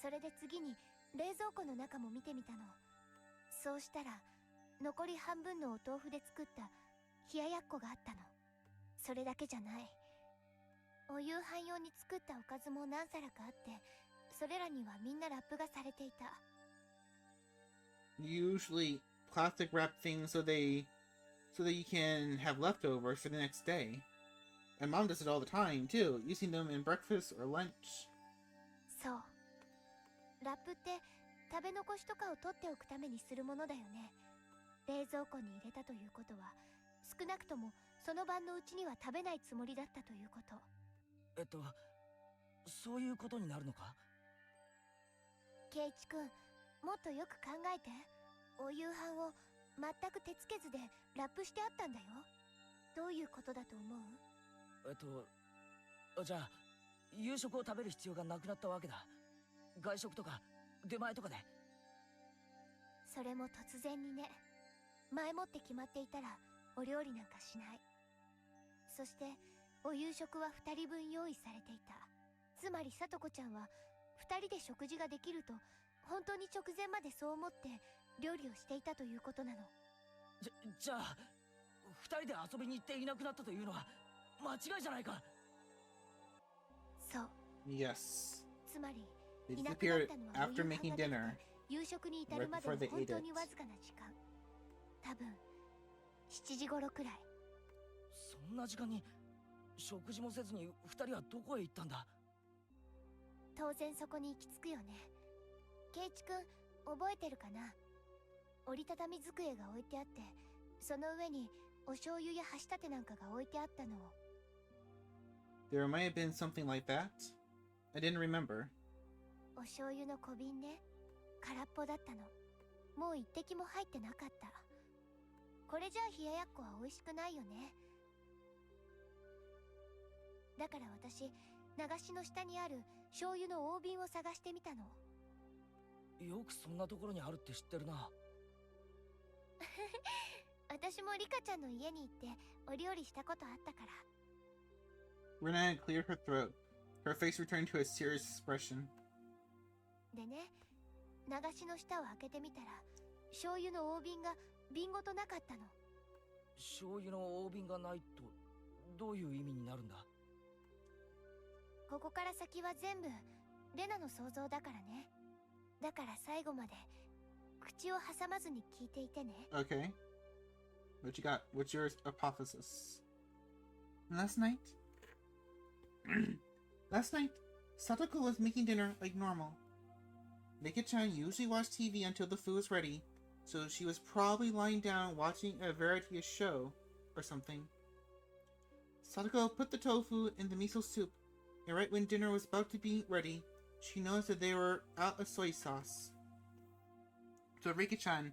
それで次に冷蔵庫の中も見てみたの。そうしたら残り半分のお豆腐で作った冷ややっこがあったの。それだけじゃない。お夕飯用に作ったおかずも何皿かあって、それらにはみんなラップがされていた。Usually plastic wrap things so that you can have leftovers for the next day. And Mom does it all the time too, using them in breakfast or lunch. そう。ラップって食べ残しとかを取っておくためにするものだよね。冷蔵庫に入れたということは、少なくともその晩のうちには食べないつもりだったということ。そういうことになるのか？ケイチ君、もっとよく考えて。お夕飯を全く手つけずでラップしてあったんだよ。どういうことだと思う？じゃあ夕食を食べる必要がなくなったわけだ。外食とか出前とかで。それも突然にね。前もって決まっていたらお料理なんかしない。そしてお夕食は2人分用意されていた。つまりさとこちゃんは2人で食事ができると本当に直前までそう思って料理をしていたということなの。じゃあ2人で遊びに行っていなくなったというのは間違いじゃないか。そう。 Yes. つまり They いなくなっ disappeared たのは after making dinner. 夕食に至るまでの本当にわずかな時間。多分7時頃くらい。そんな時間に食事もせずに2人はどこへ行ったんだ？当然そこに行き着くよね。ケイチ君、覚えてるかな？折りたたみ机が置いてあって、その上にお醤油や箸立てなんかが置いてあったのを。There might have been something like that. I didn't remember. お醤油の小瓶ね。空っぽだったの。もう一滴も入ってなかった。これじゃあ冷ややっこは美味しくないよね。だから私、流しの下にある醤油の大瓶を探してみたの。よくそんなところにあるって知ってるな。私もリカちゃんの家に行ってお料理したことあったから。Rena cleared her throat. Her face returned to a serious expression. でね、流しの下を開けてみたら、醤油の大瓶が瓶ごとなかったの。醤油の大瓶がないとどういう意味になるんだ？ここから先は全部レナの想像だからね。だから最後まで口を挟まずに聞いていてね。Okay. What you got? What's your hypothesis? Last night? Satoko was making dinner like normal. Rika-chan usually watched TV until the food was ready, so she was probably lying down watching a variety show or something. Satoko put the tofu in the miso soup, and right when dinner was about to be ready, she noticed that they were out of soy sauce. So Rika-chan,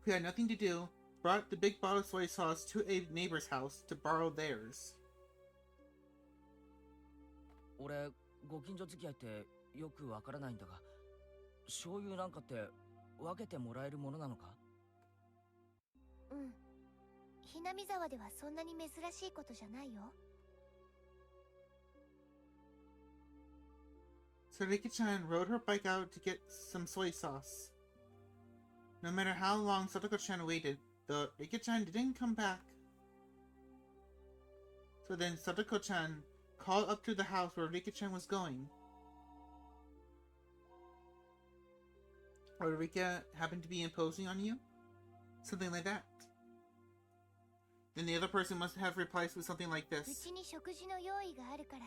who had nothing to do, brought the big bottle of soy sauce to a neighbor's house to borrow theirs. 俺、ご近所付き合いってよくわからないんだが、醤油なんかって分けてもらえるものなのか？うん。ひなみ沢ではそんなに珍しいことじゃないよ。So Rika-chan rode her bike out to get some soy sauce. No matter how long Satoko-chan waited, the Rika-chan didn't come back. So then Satoko-chan called up to the house where Rika-chan was going. Or Rika happened to be imposing on you? Something like that. Then the other person must have replied with something like う this. ちに食事の用意があるから、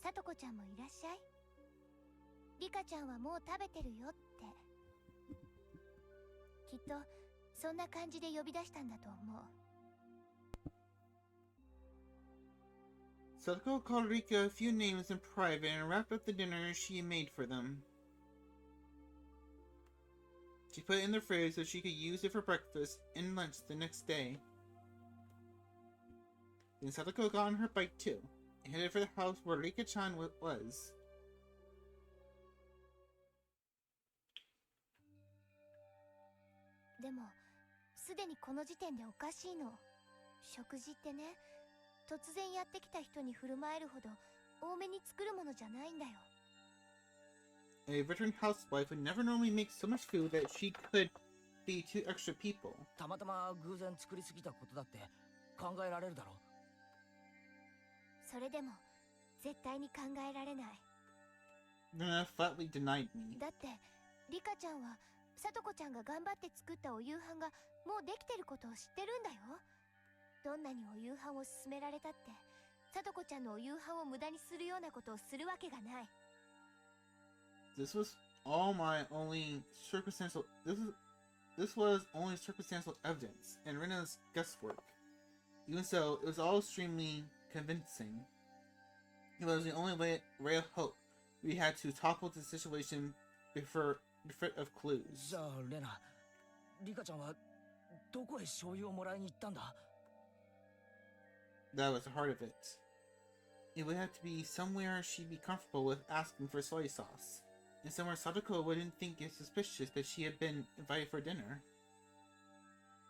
さとこちゃんもいらっしゃい。リカちゃんはもう食べてるよって。きっとそんな感じで呼び出したんだと思う。Satoko called Rika a few names in private and wrapped up the dinner she made for them. She put it in the fridge so she could use it for breakfast and lunch the next day. Then Satoko got on her bike too, and headed for the house where Rika-chan was. でも、すでにこの時点でおかしいの。食事ってね、突然やってきた人に振る舞えるほど多めに作るものじゃないんだよ。A veteran housewife would never normally make so much food that she could feed 2 extra people. たまたま偶然作りすぎたことだって考えられるだろう。それでも絶対に考えられない。Nana flatly denied me. だってリカちゃんはさとこちゃんが頑張って作ったお夕飯がもうできてることを知ってるんだよ。どんなにお夕飯を勧められたってさとこちゃんのお夕飯を無駄にするようなことをするわけがない。This was all my only circumstantial. This was only circumstantial evidence and Rena's guesswork. Even so, it was all extremely convincing. It was the only ray of hope we had to topple the situation before of clues. じゃあレナ、リカちゃんはどこへ醤油をもらいに行ったんだ？ That was the heart of it. It would have to be somewhere she'd be comfortable with asking for soy sauce, and somewhere Sadako wouldn't think it suspicious that she had been invited for dinner.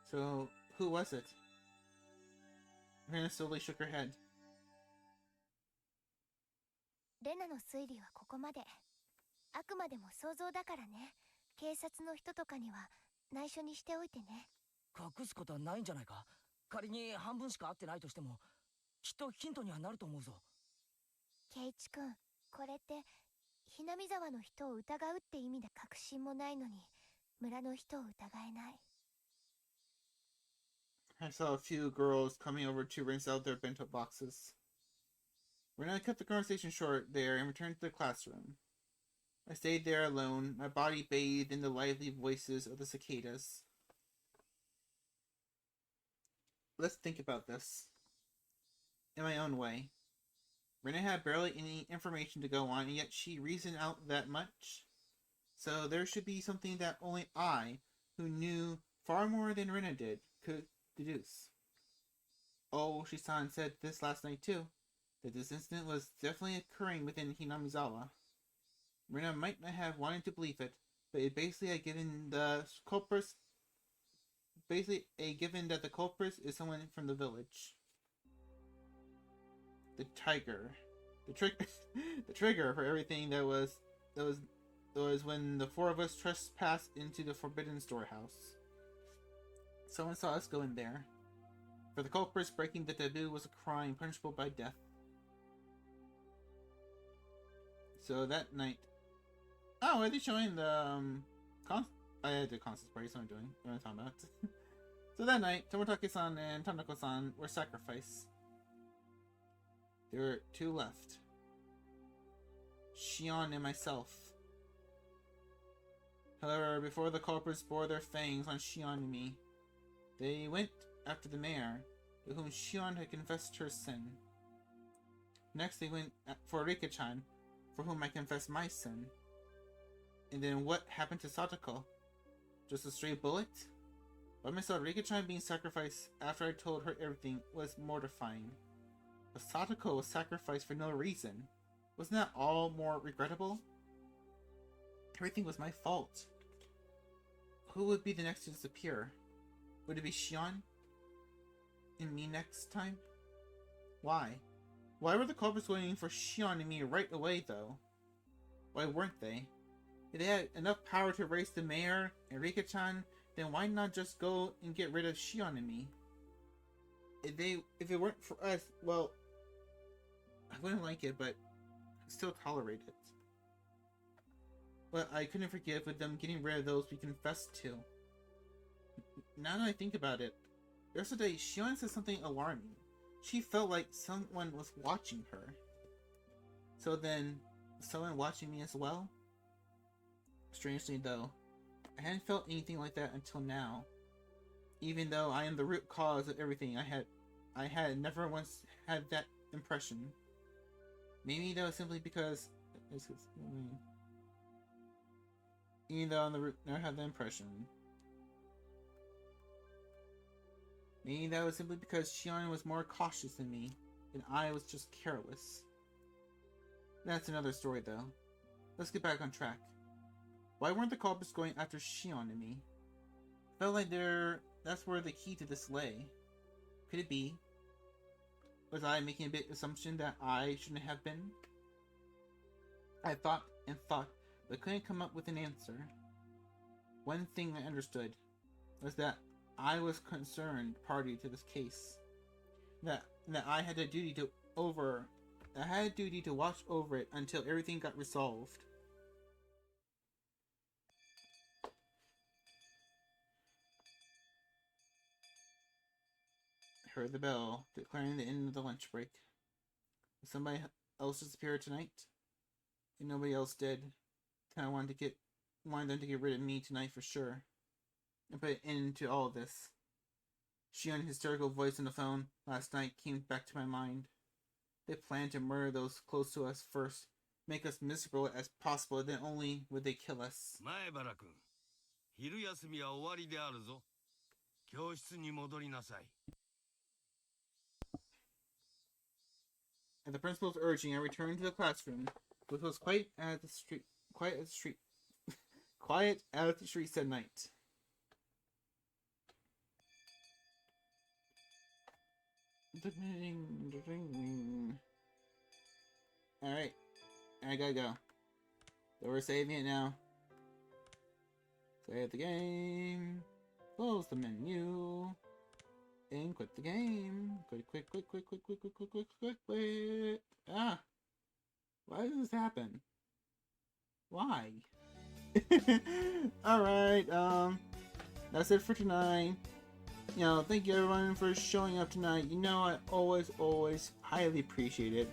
So, who was it? Rena slowly shook her head. レナの推理はここまで。あくまでも想像だからね。警察の人とかには内緒にしておいてね。隠すことはないんじゃないか。仮に半分しか会ってないとしても、きっとヒントにはなると思うぞ。ケイチ君、これってひなみ沢の人を疑うって意味で確信もないのに、村の人を疑えない。I saw a few girls coming over to rinse out their bento boxes. Rena cut the conversation short there and returned to the classroom. I stayed there alone, my body bathed in the lively voices of the cicadas. Let's think about this. In my own way. Rena had barely any information to go on, and yet she reasoned out that much. So there should be something that only I, who knew far more than Rena did, could deduce. Oh, Shisan said this last night too, that this incident was definitely occurring within Hinamizawa. Rena might not have wanted to believe it, but it basically had given the culprits given that the culprit is someone from the village. The tiger. The trigger for everything that was when the 4 of us trespassed into the forbidden storehouse. Someone saw us go in there. For the culprits, breaking the taboo was a crime punishable by death. So that night... Oh, are they showing the, the concert party, so I'm doing. What am I talking about? So that night, Tomotake-san and Tanako-san were sacrificed. There were 2 left. Shion and myself. However, before the culprits bore their fangs on Shion and me, they went after the mayor, to whom Shion had confessed her sin. Next, they went for Rika-chan, for whom I confessed my sin. And then what happened to Satoko? Just a stray bullet? But I saw Rika-chan being sacrificed after I told her everything was mortifying. But Satoko was sacrificed for no reason. Wasn't that all more regrettable? Everything was my fault. Who would be the next to disappear? Would it be Shion? And me next time? Why? Why were the culprits waiting for Shion and me right away, though? Why weren't they? If they had enough power to erase the mayor and Rika-chan, then why not just go and get rid of Shion and me? If it weren't for us, well, I wouldn't like it, but still tolerate it. But I couldn't forgive with them getting rid of those we confessed to. Now that I think about it, yesterday Shion said something alarming. She felt like someone was watching her. So then, someone watching me as well? Strangely though, I hadn't felt anything like that until now. Even though I am the root cause of everything, I had never once had that impression. Maybe that was simply because even though I'm the root, never had that impression. Maybe that was simply because Shion was more cautious than me, and I was just careless. That's another story though. Let's get back on track. Why weren't the culprits going after Shion and me? Felt like that's where the key to this lay. Could it be? Was I making a big assumption that I shouldn't have been? I thought and thought, but couldn't come up with an answer. One thing I understood was that I was concerned party to this case. That I had a duty to watch over it until everything got resolved. I heard the bell declaring the end of the lunch break. Did somebody else disappear tonight? And nobody else did. Kinda wanted them to get rid of me tonight for sure. And put an end to all of this. Shion's hysterical voice on the phone last night came back to my mind. They planned to murder those close to us first, make us miserable as possible, then only would they kill us. 前原君、昼休みは終わりであるぞ。教室に戻りなさい。At the principal's urging, I returned to the classroom, which was quiet as the street said night. Alright, I gotta go. So we're saving it now. Save the game. Close the menu. And quit the game. Quit. Ah! Why does this happen? Why? Alright, that's it for tonight. Thank you everyone for showing up tonight. I always highly appreciate it.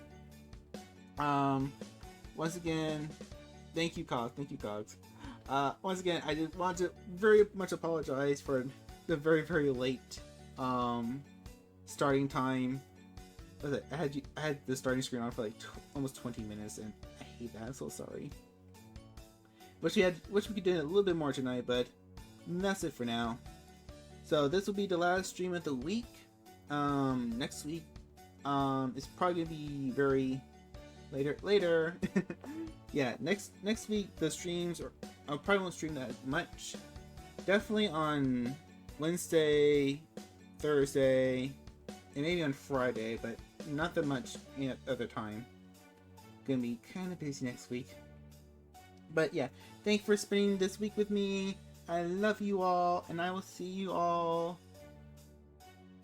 Once again, thank you, Cogs. Once again, I just want to very much apologize for the very, very late, starting time. I had the starting screen on for like almost 20 minutes, and I hate that. I'm so sorry. Wish we could do a little bit more tonight, but that's it for now. So this will be the last stream of the week. Next week, it's probably gonna be very later. Yeah, next week the streams I probably won't stream that much. Definitely on Wednesday, Thursday, and maybe on Friday, but not that much any other time. Gonna be kind of busy next week. But yeah, thanks for spending this week with me. I love you all, and I will see you all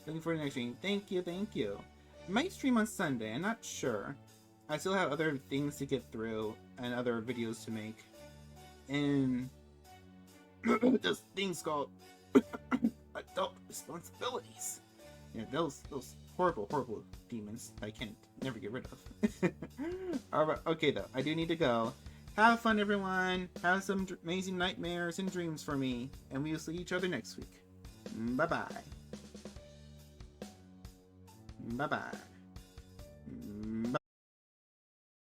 looking for the next stream. Thank you. I might stream on Sunday, I'm not sure. I still have other things to get through and other videos to make. And there's things called adult responsibilities. Yeah, those horrible, horrible demons I can never get rid of. Alright, okay though, I do need to go. Have fun, everyone. Have some amazing nightmares and dreams for me. And we will see each other next week. Bye-bye. Bye-bye.